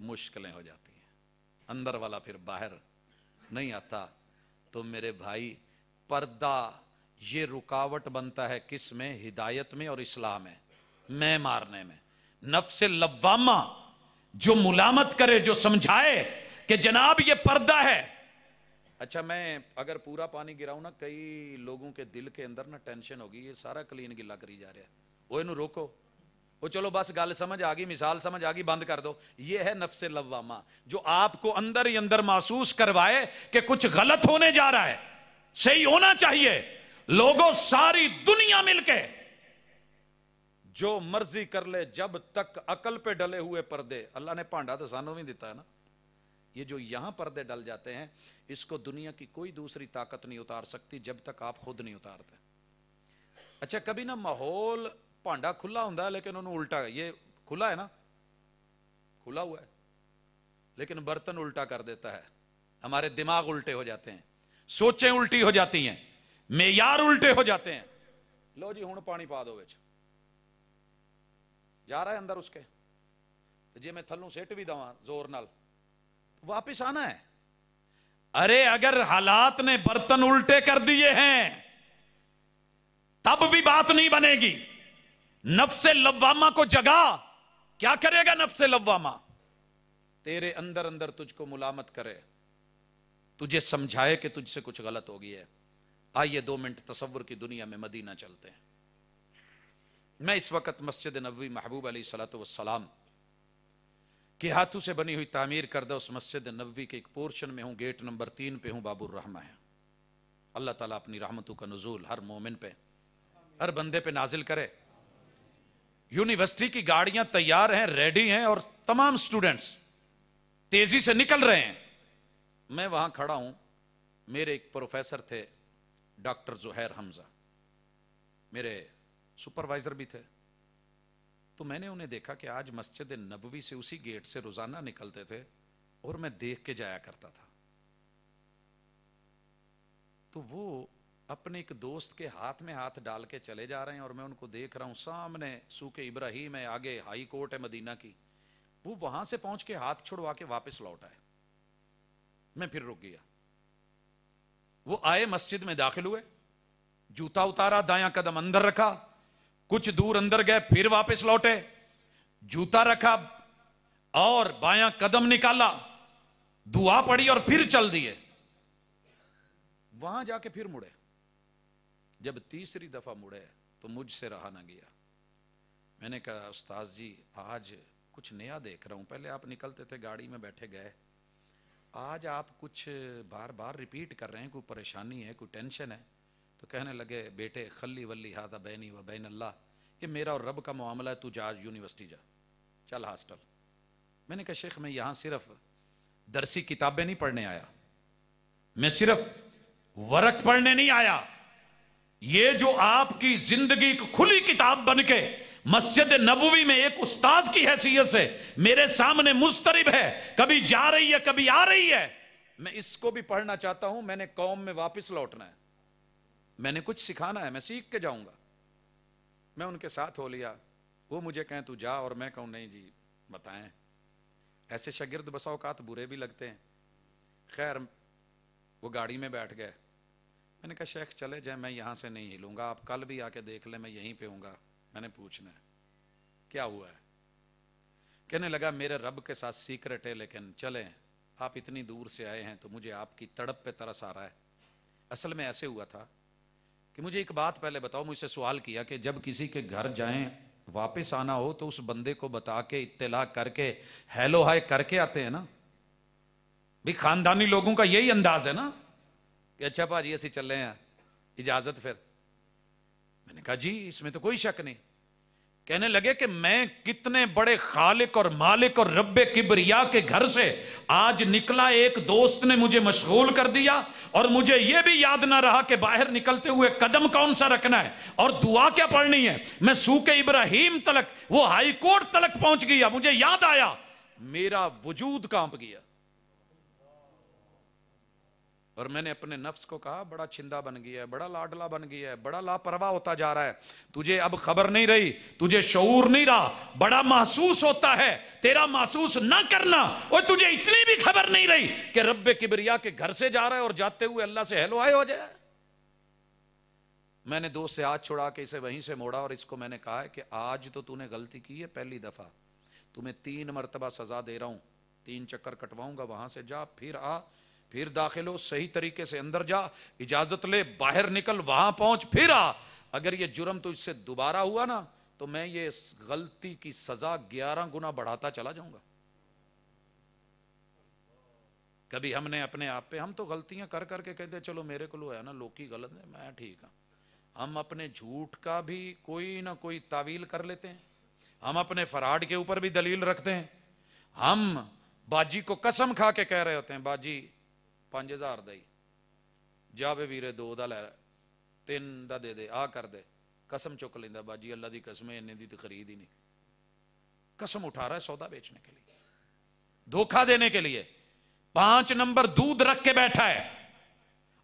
مشکلیں ہو جاتی ہیں. اندر والا پھر باہر نہیں آتا. تو میرے بھائی، پردہ یہ رکاوٹ بنتا ہے کس میں؟ ہدایت میں اور اصلاح میں مارنے میں. نفس لوامہ جو ملامت کرے، جو سمجھائے کہ جناب یہ پردہ ہے. اچھا، میں اگر پورا پانی گراؤں نا، کئی لوگوں کے دل کے اندر نا ٹینشن ہوگی، یہ سارا کلین گلا کری جا رہا ہے، وہ انہوں روکو، وہ چلو بس گل سمجھ آگئی، مثال سمجھ آگئی، بند کر دو. یہ ہے نفس لوامہ، جو آپ کو اندر ہی اندر محسوس کروائے کہ کچھ غلط ہونے جا رہا ہے، صحیح ہونا چاہیے. لوگوں ساری دنیا مل کے جو مرضی کر لے، جب تک عقل پہ ڈلے ہوئے پردے، اللہ نے پانڈا تو سانوں بھی دیتا ہے نا، یہ جو یہاں پردے ڈل جاتے ہیں، اس کو دنیا کی کوئی دوسری طاقت نہیں اتار سکتی جب تک آپ خود نہیں اتارتے. اچھا، کبھی نا ماحول پانڈا کھلا ہوں لیکن انہوں الٹا، یہ کھلا ہے نا، کھلا ہوا ہے لیکن برتن الٹا کر دیتا ہے. ہمارے دماغ الٹے ہو جاتے ہیں، سوچیں الٹی ہو جاتی ہیں، معیار الٹے ہو جاتے ہیں. لو جی ہوں پانی پا دو وچ، جا رہا ہے اندر اس کے، جی میں تھلوں سیٹ بھی دوا زور نال، واپس آنا ہے. ارے اگر حالات نے برتن الٹے کر دیے ہیں تب بھی بات نہیں بنے گی. نفس لوامہ کو جگا، کیا کرے گا نفس لوامہ؟ تیرے اندر اندر تجھ کو ملامت کرے، تجھے سمجھائے کہ تجھ سے کچھ غلط ہو گئی ہے. آئیے 2 منٹ تصور کی دنیا میں مدینہ چلتے ہیں. میں اس وقت مسجد نبوی محبوب علیہ الصلوۃ والسلام کے ہاتھوں سے بنی ہوئی تعمیر کردہ اس مسجد نبوی کے ایک پورشن میں ہوں، گیٹ نمبر 3 پہ ہوں، باب الرحمہ ہے. اللہ تعالیٰ اپنی رحمتوں کا نزول ہر مومن پہ، ہر بندے پہ نازل کرے. یونیورسٹی کی گاڑیاں تیار ہیں، ریڈی ہیں، اور تمام سٹوڈنٹس تیزی سے نکل رہے ہیں. میں وہاں کھڑا ہوں. میرے ایک پروفیسر تھے ڈاکٹر زہیر حمزہ، میرے سپروائزر بھی تھے. تو میں نے انہیں دیکھا کہ آج مسجد نبوی سے اسی گیٹ سے روزانہ نکلتے تھے اور میں دیکھ کے جایا کرتا تھا. تو وہ اپنے ایک دوست کے ہاتھ میں ہاتھ ڈال کے چلے جا رہے ہیں اور میں ان کو دیکھ رہا ہوں. سامنے سوق ابراہیم ہے، آگے ہائی کورٹ ہے مدینہ کی. وہ وہاں سے پہنچ کے ہاتھ چھڑوا کے واپس لوٹ آئے. میں پھر رک گیا. وہ آئے، مسجد میں داخل ہوئے، جوتا اتارا، دایاں قدم اندر رکھا، کچھ دور اندر گئے، پھر واپس لوٹے، جوتا رکھا اور بایاں قدم نکالا، دعا پڑھی اور پھر چل دیے. وہاں جا کے پھر مڑے. جب تیسری دفعہ مڑے تو مجھ سے رہا نہ گیا. میں نے کہا استاذ جی آج کچھ نیا دیکھ رہا ہوں، پہلے آپ نکلتے تھے گاڑی میں بیٹھے گئے، آج آپ کچھ بار بار ریپیٹ کر رہے ہیں، کوئی پریشانی ہے، کوئی ٹینشن ہے؟ تو کہنے لگے بیٹے خلی ولی ہادہ بینی و بین اللہ، یہ میرا اور رب کا معاملہ ہے، تو جا یونیورسٹی جا، چل ہاسٹل. میں نے کہا شیخ میں یہاں صرف درسی کتابیں نہیں پڑھنے آیا، میں صرف ورق پڑھنے نہیں آیا، یہ جو آپ کی زندگی کو کھلی کتاب بن کے مسجد نبوی میں ایک استاذ کی حیثیت سے میرے سامنے مضطرب ہے، کبھی جا رہی ہے کبھی آ رہی ہے، میں اس کو بھی پڑھنا چاہتا ہوں. میں نے قوم میں واپس لوٹنا ہے، میں نے کچھ سکھانا ہے، میں سیکھ کے جاؤں گا. میں ان کے ساتھ ہو لیا. وہ مجھے کہیں تو جا اور میں کہوں نہیں جی بتائیں. ایسے شاگرد بسا اوقات برے بھی لگتے ہیں. خیر وہ گاڑی میں بیٹھ گئے. میں نے کہا شیخ چلے جائیں، میں یہاں سے نہیں ہلوں گا، آپ کل بھی آ کے دیکھ لیں میں یہیں پہ ہوں گا. میں نے پوچھنا ہے کیا ہوا ہے. کہنے لگا میرے رب کے ساتھ سیکرٹ ہے، لیکن چلیں آپ اتنی دور سے آئے ہیں تو مجھے آپ کی تڑپ پہ ترس آ رہا ہے. اصل میں ایسے ہوا تھا کہ مجھے ایک بات پہلے بتاؤ. مجھ سے سوال کیا کہ جب کسی کے گھر جائیں واپس آنا ہو تو اس بندے کو بتا کے اطلاع کر کے ہیلو ہائے کر کے آتے ہیں نا. بھی خاندانی لوگوں کا یہی انداز ہے نا کہ اچھا پاجی اسی چل رہے ہیں, اجازت پھر. میں نے کہا جی اس میں تو کوئی شک نہیں. کہنے لگے کہ میں کتنے بڑے خالق اور مالک اور رب کبریا کے گھر سے آج نکلا, ایک دوست نے مجھے مشغول کر دیا اور مجھے یہ بھی یاد نہ رہا کہ باہر نکلتے ہوئے قدم کون سا رکھنا ہے اور دعا کیا پڑھنی ہے. میں سوک ابراہیم تلک, وہ ہائی کورٹ تلک پہنچ گیا, مجھے یاد آیا, میرا وجود کانپ گیا. اور میں نے اپنے نفس کو کہا بڑا چھندا بن گیا ہے, بڑا لاڈلا بن گیا ہے, بڑا لاپرواہ ہوتا جا رہا ہے, تجھے اب خبر نہیں رہی, تجھے شعور نہیں رہا, بڑا محسوس ہوتا ہے, تیرا محسوس نہ کرنا, اور تجھے اتنی بھی خبر نہیں رہی کہ رب کبریا کے گھر سے جا رہا ہے اور جاتے ہوئے اللہ سے ہیلو آئے ہو جائے. میں نے دوست سے ہاتھ چھڑا کے اسے وہیں سے موڑا اور اس کو میں نے کہا ہے کہ آج تو تو نے غلطی کی ہے پہلی دفعہ, تمہیں 3 مرتبہ سزا دے رہا ہوں, 3 چکر کٹواؤں گا, وہاں سے جا, پھر آ, پھر داخل ہو, صحیح طریقے سے اندر جا, اجازت لے, باہر نکل, وہاں پہنچ, پھر آ. اگر یہ جرم تو اس سے دوبارہ ہوا نا تو میں یہ غلطی کی سزا 11 گنا بڑھاتا چلا جاؤں گا. کبھی ہم نے اپنے آپ پہ, ہم تو غلطیاں کر کر کے کہتے چلو میرے کو ہے نا لوکی غلط ہے, میں ٹھیک ہوں. ہم اپنے جھوٹ کا بھی کوئی نہ کوئی تعویل کر لیتے ہیں, ہم اپنے فراڈ کے اوپر بھی دلیل رکھتے ہیں. ہم باجی کو قسم کھا کے کہہ رہے ہوتے ہیں باجی 5000 دئی, جا بے ویرے 2 دا لے, 3 دا دے دے, آ کر دے, قسم چک لیندہ باجی اللہ دی قسم ہے انہیں دی تو خرید ہی نہیں. قسم اٹھا رہا ہے سودا بیچنے کے لیے, دھوکہ دینے کے لیے. 5 نمبر دودھ رکھ کے بیٹھا ہے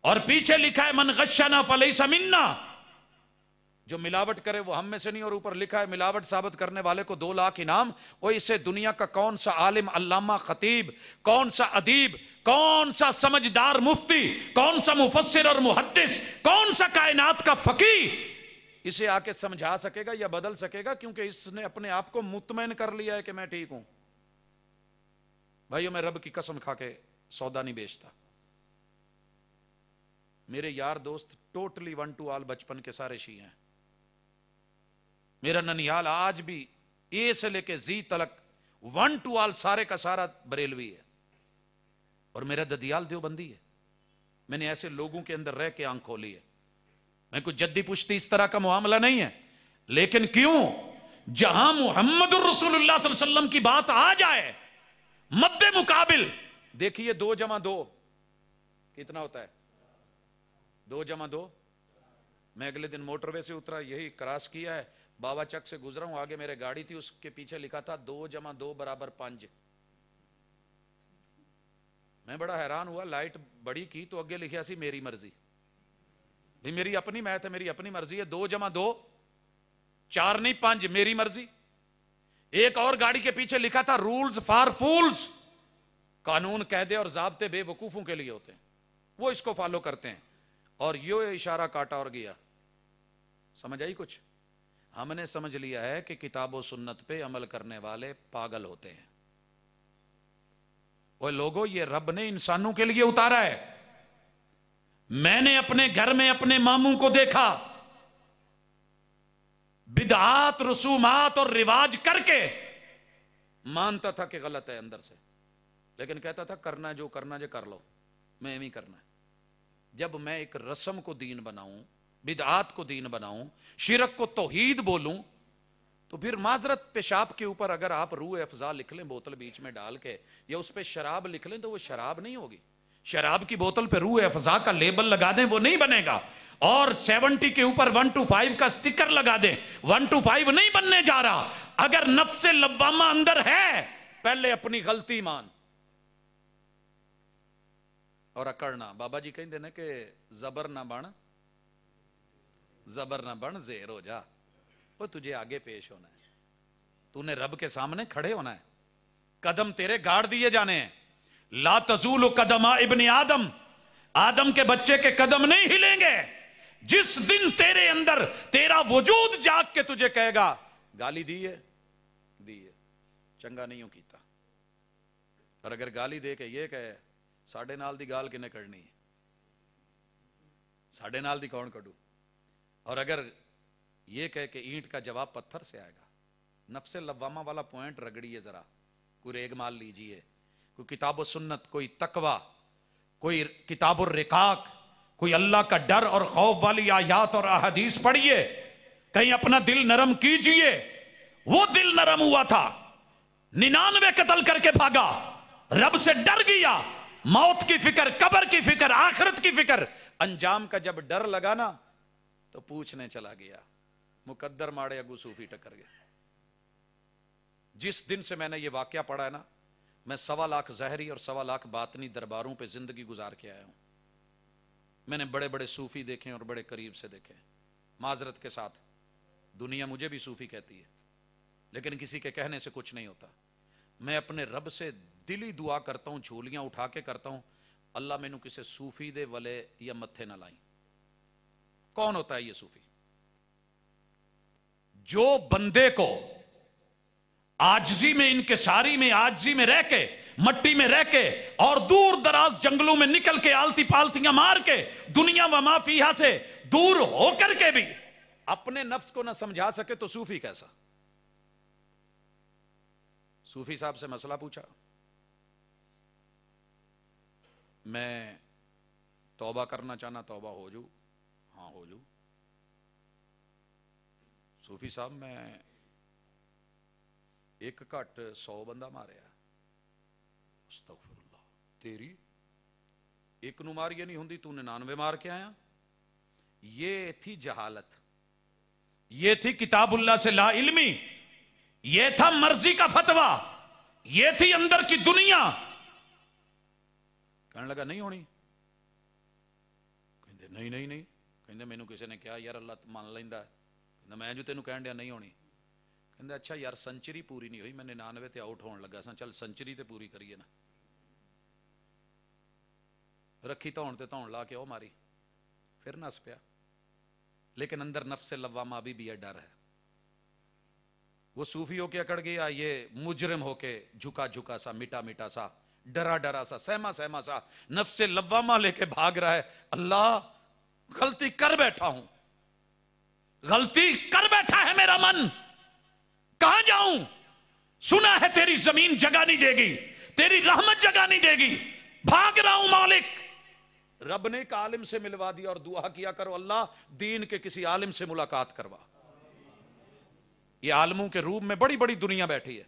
اور پیچھے لکھا ہے من غشنا فلیس منا, جو ملاوٹ کرے وہ ہم میں سے نہیں, اور اوپر لکھا ہے ملاوٹ ثابت کرنے والے کو 2 لاکھ انعام. وہ اسے دنیا کا کون سا عالم, علامہ, خطیب, کون سا ادیب, کون سا سمجھدار مفتی, کون سا مفسر اور محدث, کون سا کائنات کا فقیہ اسے آ کے سمجھا سکے گا یا بدل سکے گا, کیونکہ اس نے اپنے آپ کو مطمئن کر لیا ہے کہ میں ٹھیک ہوں. بھائیو میں رب کی قسم کھا کے سودا نہیں بیچتا. میرے یار دوست ٹوٹلی 1 to all بچپن کے سارے شیعہ ہیں. میرا ننیال آج بھی اے سے لے کے زی تلک 1 to all سارے کا سارا بریلوی ہے, اور میرا ددیال دیوبندی ہے. میں نے ایسے لوگوں کے اندر رہ کے آنکھ کھولی ہے. میں کوئی جدی پشتی اس طرح کا معاملہ نہیں ہے, لیکن کیوں جہاں محمد الرسول اللہ صلی اللہ علیہ وسلم کی بات آ جائے مد مقابل, دیکھیے 2 جمع 2 کتنا ہوتا ہے, 2 جمع 2. میں اگلے دن موٹر وے سے اترا, یہی کراس کیا ہے, بابا چک سے گزرا ہوں, آگے میرے گاڑی تھی, اس کے پیچھے لکھا تھا 2 جمع 2 برابر 5. میں بڑا حیران ہوا, لائٹ بڑی کی تو اگے لکھا سی میری مرضی. بھی میری اپنی میتھ ہے, میری اپنی مرضی ہے, 2 جمع 2 4 نہیں 5, میری مرضی. ایک اور گاڑی کے پیچھے لکھا تھا رولز فار فولز, قانون قاعدے اور ضابطے بے وقوفوں کے لیے ہوتے ہیں, وہ اس کو فالو کرتے ہیں. اور یہ اشارہ کاٹا اور گیا. سمجھ آئی کچھ؟ ہم نے سمجھ لیا ہے کہ کتاب و سنت پہ عمل کرنے والے پاگل ہوتے ہیں. وہ لوگوں, یہ رب نے انسانوں کے لیے اتارا ہے. میں نے اپنے گھر میں اپنے ماموں کو دیکھا بدعات, رسومات اور رواج کر کے مانتا تھا کہ غلط ہے اندر سے, لیکن کہتا تھا کرنا جو کرنا جو کر لو, میں ایویں کرنا ہے. جب میں ایک رسم کو دین بناؤں, بدعات کو دین بناؤں, شرک کو توحید بولوں, تو پھر معذرت پیشاب کے اوپر اگر آپ روح افزا لکھ لیں بوتل بیچ میں ڈال کے, یا اس پہ شراب لکھ لیں تو وہ شراب نہیں ہوگی. شراب کی بوتل پہ روح افزا کا لیبل لگا دیں وہ نہیں بنے گا, اور 70 کے اوپر 1 to 5 کا سٹیکر لگا دیں, 1 to 5 نہیں بننے جا رہا. اگر نفس لوامہ اندر ہے, پہلے اپنی غلطی مان اور اکڑنا. بابا جی کہیں دینا کہ زبر نہ بن زیر ہو جا, وہ تجھے آگے پیش ہونا ہے, تو نے رب کے سامنے کھڑے ہونا ہے, قدم تیرے گاڑ دیے جانے ہیں. لا تزول قدم ابن آدم, آدم کے بچے کے قدم نہیں ہلیں گے جس دن تیرے اندر تیرا وجود جاگ کے تجھے کہے گا گالی دی ہے چنگا نہیں ہوں کیتا. اور اگر گالی دے کے یہ کہے ساڑھے نال دی گال کنے کرنی ہے, ساڑھے نال دی کون کڈو, اور اگر یہ کہے کہ اینٹ کا جواب پتھر سے آئے گا. نفس لوامہ والا پوائنٹ رگڑیے ذرا, کوئی ریگ مال لیجئے, کوئی کتاب و سنت، کوئی تقوی، کوئی کتاب الرقاق، کوئی اللہ کا ڈر اور خوف والی آیات اور احادیث پڑھیے، کہیں اپنا دل نرم کیجئے۔ وہ دل نرم ہوا تھا، 99 قتل کر کے بھاگا، رب سے ڈر گیا، موت کی فکر، قبر کی فکر، آخرت کی فکر، انجام کا جب ڈر لگا نا تو پوچھنے چلا گیا، مقدر ماڑے اگو صوفی ٹکر گیا۔ جس دن سے میں نے یہ واقعہ پڑھا ہے نا، میں 1.25 لاکھ ظاہری اور 1.25 لاکھ باطنی درباروں پہ زندگی گزار کے آیا ہوں۔ میں نے بڑے بڑے صوفی دیکھے اور بڑے قریب سے دیکھے، معذرت کے ساتھ دنیا مجھے بھی صوفی کہتی ہے، لیکن کسی کے کہنے سے کچھ نہیں ہوتا۔ میں اپنے رب سے دلی دعا کرتا ہوں، جھولیاں اٹھا کے کرتا ہوں، اللہ مینوں کسے صوفی دے ولے یا متھے نہ لائیں۔ کون ہوتا ہے یہ صوفی؟ جو بندے کو عاجزی میں، انکساری میں، عاجزی میں رہ کے، مٹی میں رہ کے اور دور دراز جنگلوں میں نکل کے آلتی پالتیاں مار کے دنیا و ما فیہا سے دور ہو کر کے بھی اپنے نفس کو نہ سمجھا سکے تو صوفی کیسا؟ صوفی صاحب سے مسئلہ پوچھا، میں توبہ کرنا چاہنا، توبہ ہو جو؟ ہاں ہو جو۔ صوفی صاحب میں ایک گھٹ 100 بندہ ماریا۔ استغفر اللہ، تیری ایک نو ماری نہیں ہوندی، تو 99 مار کے آیا؟ یہ تھی جہالت، یہ تھی کتاب اللہ سے لا علمی، یہ تھا مرضی کا فتویٰ، یہ تھی اندر کی دنیا۔ کہنے لگا نہیں ہونی، کہندے نہیں نہیں نہیں، کہندے مینوں کسی نے کہا یار اللہ مان لیندا ہے، کہندا میں جو تینوں کہن دیا نہیں ہونی، کہندے اچھا یار سنچری پوری نہیں ہوئی، میں 99 تے آؤٹ ہون لگا سا، چل سنچری تے پوری کریے نا۔ رکھی تون تے تون لا کے او ماری، پھر نس پیا، لیکن اندر نفس لوامہ بھی ہے، ڈر ہے۔ وہ صوفی ہو کے اکڑ گیا، یہ مجرم ہو کے جھکا جھکا سا، مٹا مٹا سا، ڈرا ڈرا سا، سہما سہما سا، نفس لوامہ لے کے بھاگ رہا ہے۔ اللہ غلطی کر بیٹھا ہوں، غلطی کر بیٹھا ہے میرا من، کہاں جاؤں؟ سنا ہے تیری زمین جگہ نہیں دے گی، تیری رحمت جگہ نہیں دے گی، بھاگ رہا ہوں مالک۔ رب نے ایک عالم سے ملوا دیا اور دعا کیا کرو اللہ دین کے کسی عالم سے ملاقات کروا۔ یہ عالموں کے روم میں بڑی بڑی دنیا بیٹھی ہے،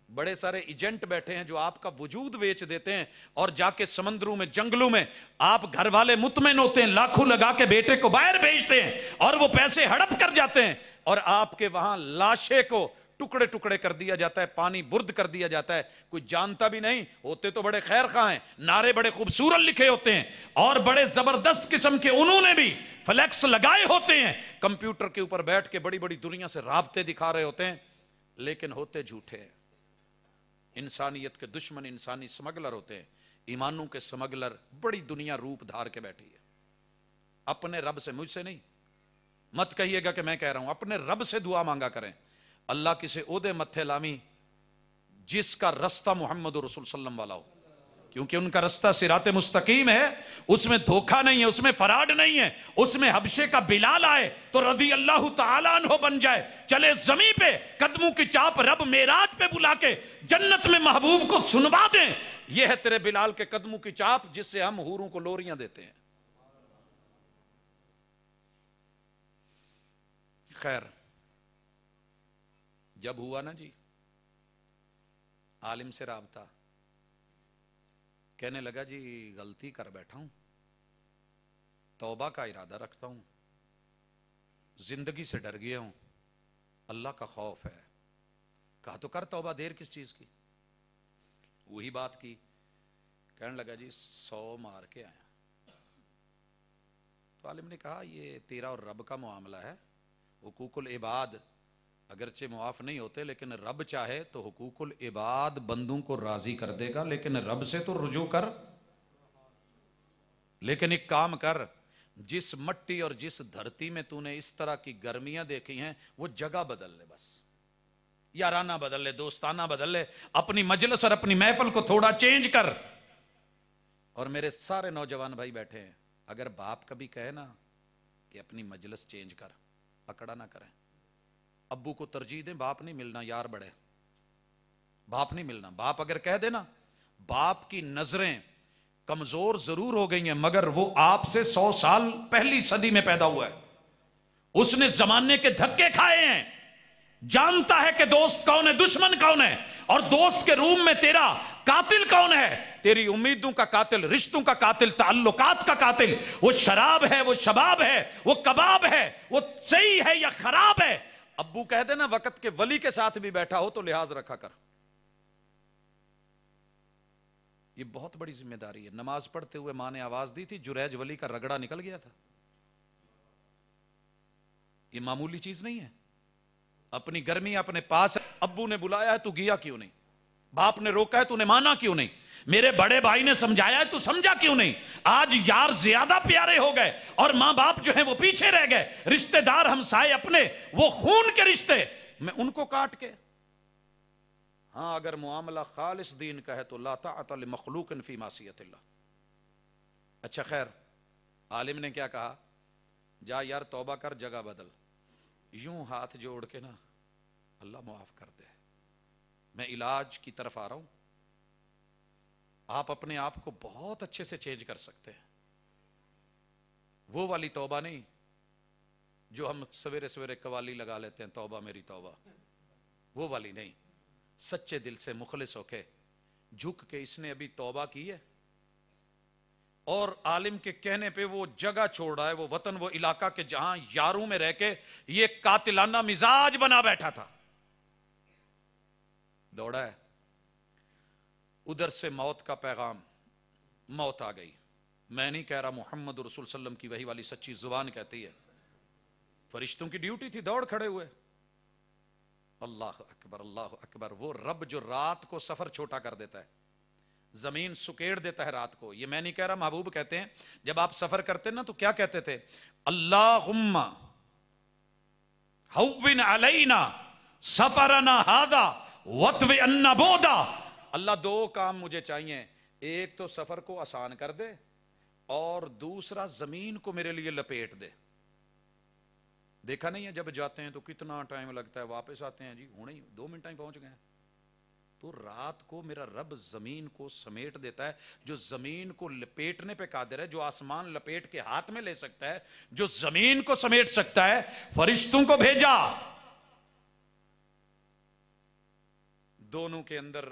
بڑے سارے ایجنٹ بیٹھے ہیں جو آپ کا وجود بیچ دیتے ہیں، اور جا کے سمندروں میں، جنگلوں میں آپ گھر والے مطمئن ہوتے ہیں، لاکھوں لگا کے بیٹے کو باہر بھیجتے ہیں اور وہ پیسے ہڑپ کر جاتے ہیں، اور آپ کے وہاں لاشے کو ٹکڑے ٹکڑے کر دیا جاتا ہے، پانی برد کر دیا جاتا ہے، کوئی جانتا بھی نہیں، ہوتے تو بڑے خیر خواہ ہیں، نعرے بڑے خوبصورت لکھے ہوتے ہیں، اور بڑے زبردست قسم کے انہوں نے بھی فلیکس لگائے ہوتے ہیں، کمپیوٹر کے اوپر بیٹھ کے بڑی بڑی دنیا سے رابطے دکھا رہے ہوتے ہیں، لیکن ہوتے جھوٹے ہیں۔ انسانیت کے دشمن انسانی سمگلر ہوتے ہیں، ایمانوں کے سمگلر بڑی دنیا روپ دھار کے بیٹھی ہے۔ اپنے رب سے، مجھ سے نہیں، مت کہیے گا کہ میں کہہ رہا ہوں، اپنے رب سے دعا مانگا کریں، اللہ کسے عہدے متھے لامی جس کا رستہ محمد رسول صلی اللہ علیہ وسلم والا ہو، کیونکہ ان کا رستہ صراط مستقیم ہے، اس میں دھوکہ نہیں ہے، اس میں فراڈ نہیں ہے، اس میں حبشے کا بلال آئے تو رضی اللہ تعالیٰ عنہ بن جائے، چلے زمین پہ قدموں کی چاپ رب معراج پہ بلا کے جنت میں محبوب کو سنوا دیں، یہ ہے تیرے بلال کے قدموں کی چاپ جس سے ہم حوروں کو لوریاں دیتے ہیں۔ خیر، جب ہوا نا جی عالم سے رابطہ، کہنے لگا جی غلطی کر بیٹھا ہوں، توبہ کا ارادہ رکھتا ہوں، زندگی سے ڈر گیا ہوں، اللہ کا خوف ہے۔ کہا تو کر توبہ، دیر کس چیز کی؟ وہی بات کی، کہنے لگا جی 100 مار کے آیا۔ تو عالم نے کہا یہ تیرا اور رب کا معاملہ ہے، حقوق العباد اگرچہ معاف نہیں ہوتے، لیکن رب چاہے تو حقوق العباد بندوں کو راضی کر دے گا، لیکن رب سے تو رجوع کر۔ لیکن ایک کام کر، جس مٹی اور جس دھرتی میں تو نے اس طرح کی گرمیاں دیکھی ہیں وہ جگہ بدل لے، بس یارانہ بدل لے، دوستانہ بدل لے، اپنی مجلس اور اپنی محفل کو تھوڑا چینج کر۔ اور میرے سارے نوجوان بھائی بیٹھے ہیں، اگر باپ کبھی کہے نا کہ اپنی مجلس چینج کر، اکڑا نہ کریں، ابو کو ترجیح دیں، باپ نہیں ملنا، یار بڑے باپ نہیں ملنا، باپ اگر کہہ دینا باپ کی نظریں کمزور ضرور ہو گئی ہیں مگر وہ آپ سے 100 سال پہلی صدی میں پیدا ہوا ہے. اس نے زمانے کے دھکے کھائے ہیں, جانتا ہے کہ دوست کون ہے, دشمن کون ہے, اور دوست کے روم میں تیرا قاتل کون ہے, تیری امیدوں کا قاتل, رشتوں کا قاتل, تعلقات کا قاتل. وہ شراب ہے, وہ شباب ہے, وہ کباب ہے, وہ صحیح ہے یا خراب ہے. ابو کہہ دینا وقت کے ولی کے ساتھ بھی بیٹھا ہو تو لحاظ رکھا کر. یہ بہت بڑی ذمہ داری ہے. نماز پڑھتے ہوئے ماں نے آواز دی تھی, جریج ولی کا رگڑا نکل گیا تھا. یہ معمولی چیز نہیں ہے. اپنی گرمی اپنے پاس ہے, ابو نے بلایا ہے تو گیا کیوں نہیں, باپ نے روکا ہے تو نے مانا کیوں نہیں, میرے بڑے بھائی نے سمجھایا ہے تو سمجھا کیوں نہیں. آج یار زیادہ پیارے ہو گئے اور ماں باپ جو ہیں وہ پیچھے رہ گئے. رشتہ دار ہمسائے اپنے, وہ خون کے رشتے, میں ان کو کاٹ کے. ہاں اگر معاملہ خالص دین کا ہے تو لا طاعت لمخلوق فی معصیت اللہ. اچھا خیر, عالم نے کیا کہا, جا یار توبہ کر, جگہ بدل. یوں ہاتھ جوڑ کے نا, اللہ معاف کر دے, میں علاج کی طرف آ رہا ہوں. آپ اپنے آپ کو بہت اچھے سے چینج کر سکتے ہیں. وہ والی توبہ نہیں جو ہم سویرے سویرے قوالی لگا لیتے ہیں, توبہ میری توبہ, وہ والی نہیں. سچے دل سے مخلص ہو کے جھک کے اس نے ابھی توبہ کی ہے, اور عالم کے کہنے پہ وہ جگہ چھوڑ رہا ہے, وہ وطن, وہ علاقہ کہ جہاں یاروں میں رہ کے یہ قاتلانہ مزاج بنا بیٹھا تھا. دوڑا ہے, ادھر سے موت کا پیغام, موت آ گئی. میں نہیں کہہ رہا, محمد رسول صلی اللہ علیہ وسلم کی وہی والی سچی زبان کہتی ہے. فرشتوں کی ڈیوٹی تھی, دوڑ کھڑے ہوئے. اللہ اکبر, اللہ اکبر. وہ رب جو رات کو سفر چھوٹا کر دیتا ہے, زمین سکیڑ دیتا ہے رات کو. یہ میں نہیں کہہ رہا, محبوب کہتے ہیں جب آپ سفر کرتے نا تو کیا کہتے تھے, اللہم ہوون علینا سفرنا ھذا واطوی عنا بعدا. اللہ دو کام مجھے چاہیے, ایک تو سفر کو آسان کر دے, اور دوسرا زمین کو میرے لیے لپیٹ دے. دیکھا نہیں ہے جب جاتے ہیں تو کتنا ٹائم لگتا ہے, واپس آتے ہیں جی ہونے ہی 2 منٹ میں پہنچ گئے ہیں. تو رات کو میرا رب زمین کو سمیٹ دیتا ہے. جو زمین کو لپیٹنے پہ قادر ہے, جو آسمان لپیٹ کے ہاتھ میں لے سکتا ہے, جو زمین کو سمیٹ سکتا ہے, فرشتوں کو بھیجا. دونوں کے اندر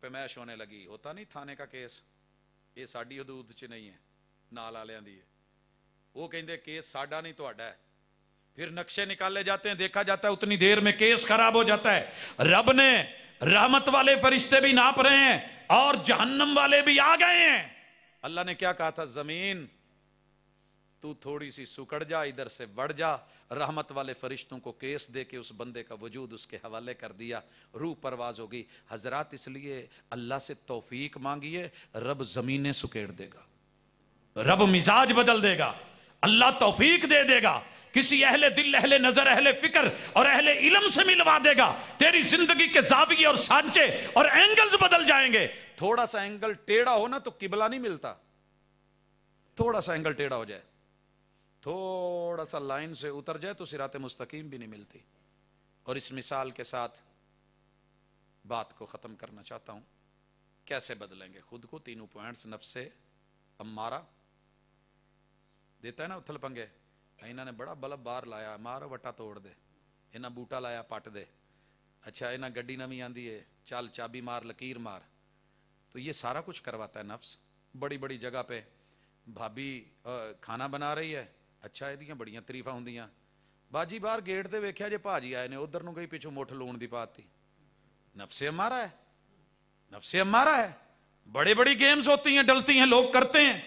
پیمائش ہونے لگی. ہوتا نہیں تھانے کا کیس, یہ ساڈی حدود چ نہیں ہے, نال والےاں دی ہے. وہ کہندے کیس ساڈا نہیں تہاڈا ہے. پھر نقشے نکالے جاتے ہیں, دیکھا جاتا ہے اتنی دیر میں کیس خراب ہو جاتا ہے. رب نے رحمت والے فرشتے بھی ناپ رہے ہیں اور جہنم والے بھی آ گئے ہیں. اللہ نے کیا کہا تھا, زمین تو تھوڑی سی سکڑ جا, ادھر سے بڑھ جا. رحمت والے فرشتوں کو کیس دے کے اس بندے کا وجود اس کے حوالے کر دیا, روح پرواز ہوگی. حضرات اس لیے اللہ سے توفیق مانگیے, رب زمینیں سکیڑ دے گا, رب مزاج بدل دے گا, اللہ توفیق دے دے گا. کسی اہل دل, اہل نظر, اہل فکر اور اہل علم سے ملوا دے گا. تیری زندگی کے زاویے اور سانچے اور اینگلز بدل جائیں گے. تھوڑا سا اینگل ٹیڑھا ہونا تو قبلہ نہیں ملتا, تھوڑا سا اینگل ٹیڑھا ہو جائے, تھوڑا سا لائن سے اتر جائے تو صراط مستقیم بھی نہیں ملتی. اور اس مثال کے ساتھ بات کو ختم کرنا چاہتا ہوں. کیسے بدلیں گے خود کو؟ 3 پوائنٹس. نفس امارہ دیتا ہے نا اتھل پنگے, انہوں نے بڑا بلب بار لایا, مار وٹا توڑ دے. انہاں بوٹا لایا, پٹ دے. اچھا انہاں گڈی نویں آندی ہے, چل چابی مار, لکیر مار. تو یہ سارا کچھ کرواتا ہے نفس. بڑی بڑی جگہ پہ بھابی کھانا بنا رہی ہے, اچھا یہ بڑیاں تریفاں ہوندیاں, باجی باہر گیٹ تے ویکھیا جے بھاجی آئے نے, ادھر نو گئی پیچھوں مٹھ لون دی پاتی. نفس امارہ ہے, نفس امارہ ہے. بڑے بڑی گیمز ہوتی ہیں, ڈلتی ہیں, لوگ کرتے ہیں.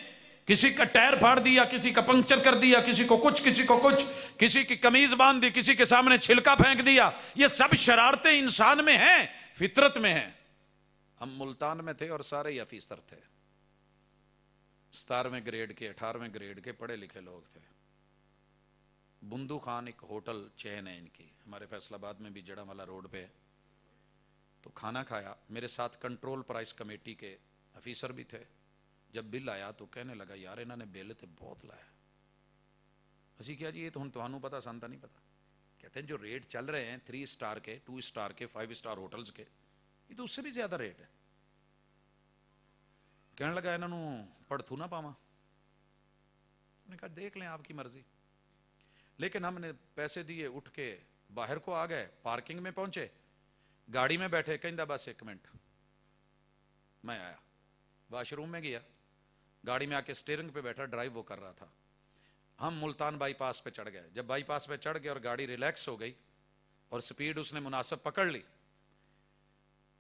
کسی کا ٹائر پھاڑ دیا, کسی کا پنکچر کر دیا, کسی کو کچھ, کسی کو کچھ, کسی کی قمیض باندھ دی, کسی کے سامنے چھلکا پھینک دیا. یہ سب شرارتیں انسان میں ہیں, فطرت میں ہیں. ہم ملتان میں تھے اور سارے ہی افیسر تھے, 17ویں گریڈ کے, 18ویں گریڈ کے پڑھے لکھے لوگ تھے. بندو خان ایک ہوٹل چین ہے ان کی, ہمارے فیصل آباد میں بھی جڑا والا روڈ پہ. تو کھانا کھایا, میرے ساتھ کنٹرول پرائس کمیٹی کے افیسر بھی تھے. جب بل آیا تو کہنے لگا یار انہوں نے بل تو بہت لایا. اسی کیا جی یہ تو ہن تہانوں پتا, سانتا نہیں پتا. کہتے ہیں جو ریٹ چل رہے ہیں 3 سٹار کے, 2 سٹار کے, 5 سٹار ہوٹلز کے, یہ تو اس سے بھی زیادہ ریٹ ہے. کہنے لگا انہوں پڑھتو نہ پاواں. نے کہا دیکھ لیں آپ کی مرضی. لیکن ہم نے پیسے دیے, اٹھ کے باہر کو آ گئے, پارکنگ میں پہنچے, گاڑی میں بیٹھے, کہندا بس 1 منٹ میں آیا. واش روم میں گیا, گاڑی میں آ کے اسٹیئرنگ پہ بیٹھا, ڈرائیو وہ کر رہا تھا. ہم ملتان بائی پاس پہ چڑھ گئے. جب بائی پاس پہ چڑھ گئے اور گاڑی ریلیکس ہو گئی اور سپیڈ اس نے مناسب پکڑ لی,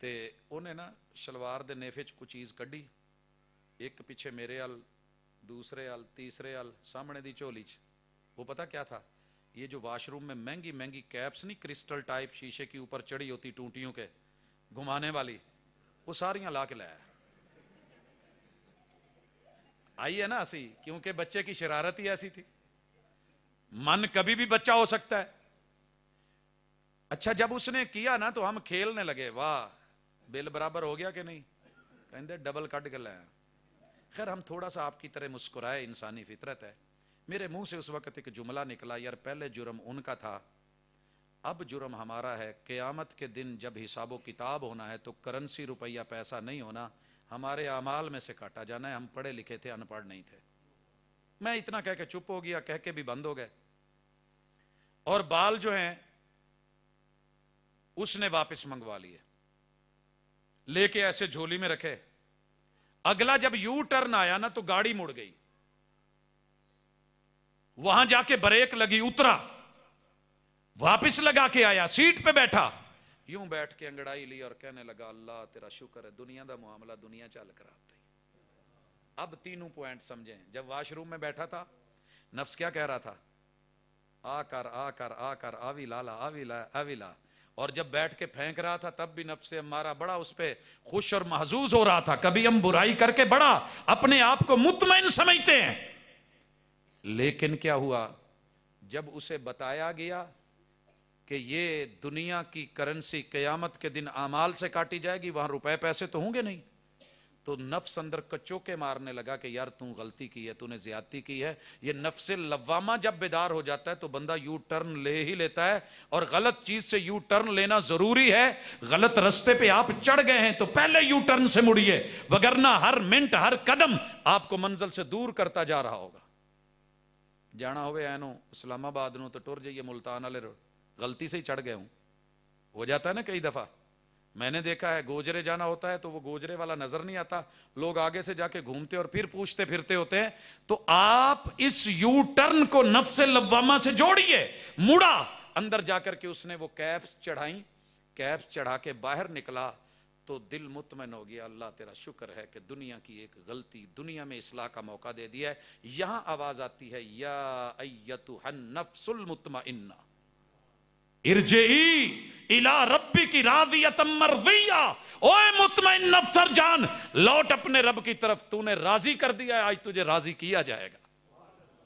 تے انہیں نا شلوار دے نیفے چ کوئی چیز کڈی, ایک پیچھے میرے ال, دوسرے ال, تیسرے ال, سامنے دی چولی چ. وہ پتہ کیا تھا؟ یہ جو واش روم میں مہنگی مہنگی کیپس نہیں, کرسٹل ٹائپ شیشے کی اوپر چڑی ہوتی ٹونٹیوں کے گھمانے والی, وہ ساریاں لا کے لایا. آئی ہے نا اسی, کیونکہ بچے کی شرارت ہی ایسی تھی. من کبھی بھی بچہ ہو سکتا ہے. اچھا جب اس نے کیا نا تو ہم کھیلنے لگے, واہ بل برابر ہو گیا کہ نہیں, کہندے ڈبل کٹ کے لائے. خیر ہم تھوڑا سا آپ کی طرح مسکرائے, انسانی فطرت ہے. میرے منہ سے اس وقت ایک جملہ نکلا, یار پہلے جرم ان کا تھا, اب جرم ہمارا ہے. قیامت کے دن جب حساب و کتاب ہونا ہے تو کرنسی روپیہ پیسہ نہیں ہونا, ہمارے اعمال میں سے کاٹا جانا ہے. ہم پڑھے لکھے تھے, ان پڑھ نہیں تھے. میں اتنا کہہ کے چپ ہو گیا, کہہ کے بھی بند ہو گئے. اور بال جو ہیں اس نے واپس منگوا لیے, لے کے ایسے جھولی میں رکھے. اگلا جب یو ٹرن آیا نا تو گاڑی مڑ گئی, وہاں جا کے بریک لگی, اترا, واپس لگا کے آیا, سیٹ پہ بیٹھا, یوں بیٹھ کے انگڑائی لی اور کہنے لگا اللہ تیرا شکر ہے, دنیا دا معاملہ دنیا چل کراتا. اب تینوں پوائنٹ سمجھیں. جب واش روم میں بیٹھا تھا نفس کیا کہہ رہا تھا؟ آ کر آ کر آ کر آوی لالا آوی لا آوی لا. اور جب بیٹھ کے پھینک رہا تھا تب بھی نفس ہمارا بڑا اس پہ خوش اور محظوظ ہو رہا تھا. کبھی ہم برائی کر کے بڑا اپنے آپ کو مطمئن سمجھتے ہیں, لیکن کیا ہوا جب اسے بتایا گیا کہ یہ دنیا کی کرنسی قیامت کے دن اعمال سے کاٹی جائے گی, وہاں روپے پیسے تو ہوں گے نہیں, تو نفس اندر کچوکے مارنے لگا کہ یار تو غلطی کی ہے, تو نے زیادتی کی ہے. یہ نفس لوامہ جب بیدار ہو جاتا ہے تو بندہ یو ٹرن لے ہی لیتا ہے, اور غلط چیز سے یو ٹرن لینا ضروری ہے. غلط رستے پہ آپ چڑھ گئے ہیں تو پہلے یو ٹرن سے مڑیے, وگرنہ ہر منٹ ہر قدم آپ کو منزل سے دور کرتا جا رہا ہوگا. جانا ہوئے اینو اسلام آباد نو تو ٹر جائیے ملتان والے, غلطی سے ہی چڑھ گئے ہوں, ہو جاتا ہے نا کئی دفعہ. میں نے دیکھا ہے گوجرے جانا ہوتا ہے تو وہ گوجرے والا نظر نہیں آتا, لوگ آگے سے جا کے گھومتے اور پھر پوچھتے پھرتے ہوتے ہیں. تو آپ اس یو ٹرن کو نفس لوامہ سے جوڑیے. مڑا, اندر جا کر کے اس نے وہ کیپس چڑھائیں, کیپس چڑھا کے باہر نکلا تو دل مطمئن ہو گیا, اللہ تیرا شکر ہے کہ دنیا کی ایک غلطی دنیا میں اصلاح کا موقع دے دیا ہے. یہاں آواز آتی ہے یا ایتھا النفس المطمئنہ ارجعی الی ربک راضیۃ مرضیہ. اوے مطمئن نفس جان, لوٹ اپنے رب کی طرف. تو نے راضی کر دیا ہے, آج تجھے راضی کیا جائے گا.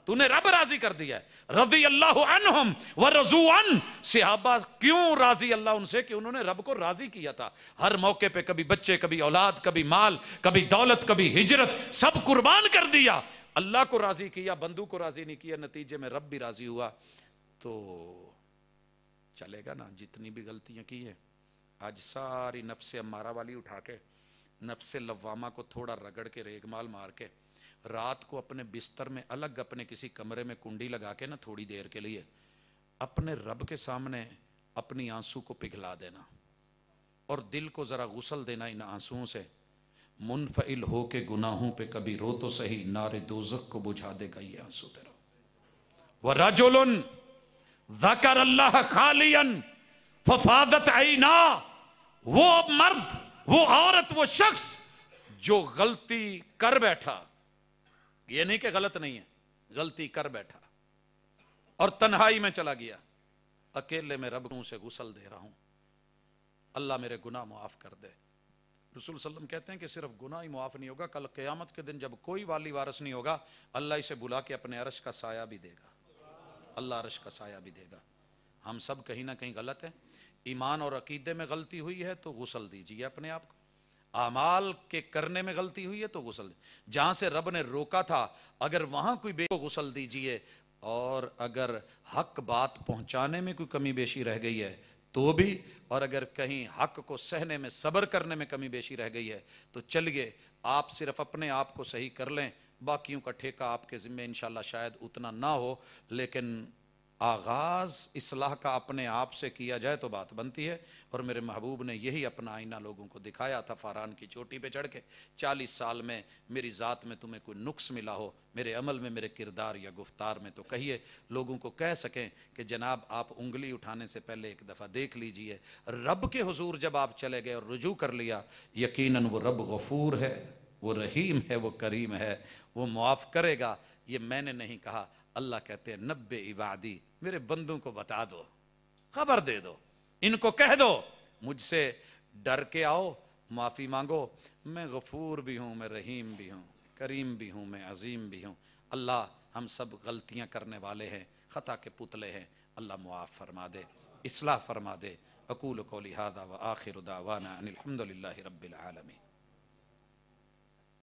تو نے رب راضی کر دیا ہے. رضی اللہ عنہم ورضوا عنہ. صحابہ کیوں راضی اللہ ان سے؟ کہ انہوں نے رب کو راضی کیا تھا. ہر موقع پہ کبھی بچے, کبھی اولاد, کبھی مال, کبھی دولت, کبھی ہجرت, سب قربان کر دیا. اللہ کو راضی کیا, بندو کو راضی نہیں کیا, نتیجے میں رب بھی راضی ہوا. تو چلے گا نا. جتنی بھی غلطیاں کی ہیں آج ساری نفس امارہ والی اٹھا کے, نفس لوامہ کو تھوڑا رگڑ کے, ریگمال مار کے, رات کو اپنے بستر میں الگ اپنے کسی کمرے میں کنڈی لگا کے نا تھوڑی دیر کے لیے اپنے رب کے سامنے اپنی آنسو کو پگھلا دینا اور دل کو ذرا غسل دینا ان آنسوؤں سے. منفعل ہو کے گناہوں پہ کبھی رو تو صحیح, نار دوزخ کو بجھا دے گا یہ آنسو تیرا. وَرَجُلٌ ذکر اللہ خالیا ففاضت عینا. وہ مرد, وہ عورت, وہ شخص جو غلطی کر بیٹھا, یہ نہیں کہ غلط نہیں ہے, غلطی کر بیٹھا اور تنہائی میں چلا گیا, اکیلے میں رب سے غسل دے رہا ہوں, اللہ میرے گناہ معاف کر دے. رسول صلی اللہ علیہ وسلم کہتے ہیں کہ صرف گناہ ہی معاف نہیں ہوگا, کل قیامت کے دن جب کوئی والی وارث نہیں ہوگا, اللہ اسے بلا کے اپنے عرش کا سایہ بھی دے گا. اللہ عرش کا سایہ بھی دے گا. ہم سب کہیں نہ کہیں غلط ہیں. ایمان اور عقیدے میں غلطی ہوئی ہے تو غسل دیجیے اپنے آپ کو. اعمال کے کرنے میں غلطی ہوئی ہے تو غسل دیجیے. جہاں سے رب نے روکا تھا اگر وہاں کوئی بے غسل دیجیے, اور اگر حق بات پہنچانے میں کوئی کمی بیشی رہ گئی ہے تو بھی، اور اگر کہیں حق کو سہنے میں صبر کرنے میں کمی بیشی رہ گئی ہے تو چلیے آپ صرف اپنے آپ کو صحیح کر لیں، باقیوں کا ٹھیکہ آپ کے ذمہ انشاءاللہ شاید اتنا نہ ہو، لیکن آغاز اصلاح کا اپنے آپ سے کیا جائے تو بات بنتی ہے۔ اور میرے محبوب نے یہی اپنا آئینہ لوگوں کو دکھایا تھا فاران کی چوٹی پہ چڑھ کے، 40 سال میں میری ذات میں تمہیں کوئی نقص ملا ہو، میرے عمل میں، میرے کردار یا گفتار میں، تو کہیے، لوگوں کو کہہ سکیں کہ جناب آپ انگلی اٹھانے سے پہلے ایک دفعہ دیکھ لیجئے۔ رب کے حضور جب آپ چلے گئے اور رجوع کر لیا، یقیناً وہ رب غفور ہے، وہ رحیم ہے، وہ کریم ہے، وہ معاف کرے گا۔ یہ میں نے نہیں کہا، اللہ کہتے ہیں نبّ عبادی، میرے بندوں کو بتا دو، خبر دے دو، ان کو کہہ دو، مجھ سے ڈر کے آؤ، معافی مانگو، میں غفور بھی ہوں، میں رحیم بھی ہوں، کریم بھی ہوں، میں عظیم بھی ہوں۔ اللہ ہم سب غلطیاں کرنے والے ہیں، خطا کے پتلے ہیں، اللہ معاف فرما دے، اصلاح فرما دے۔ اقول قولی ھذا وآخر دعوانا ان الحمد للہ رب العالمین۔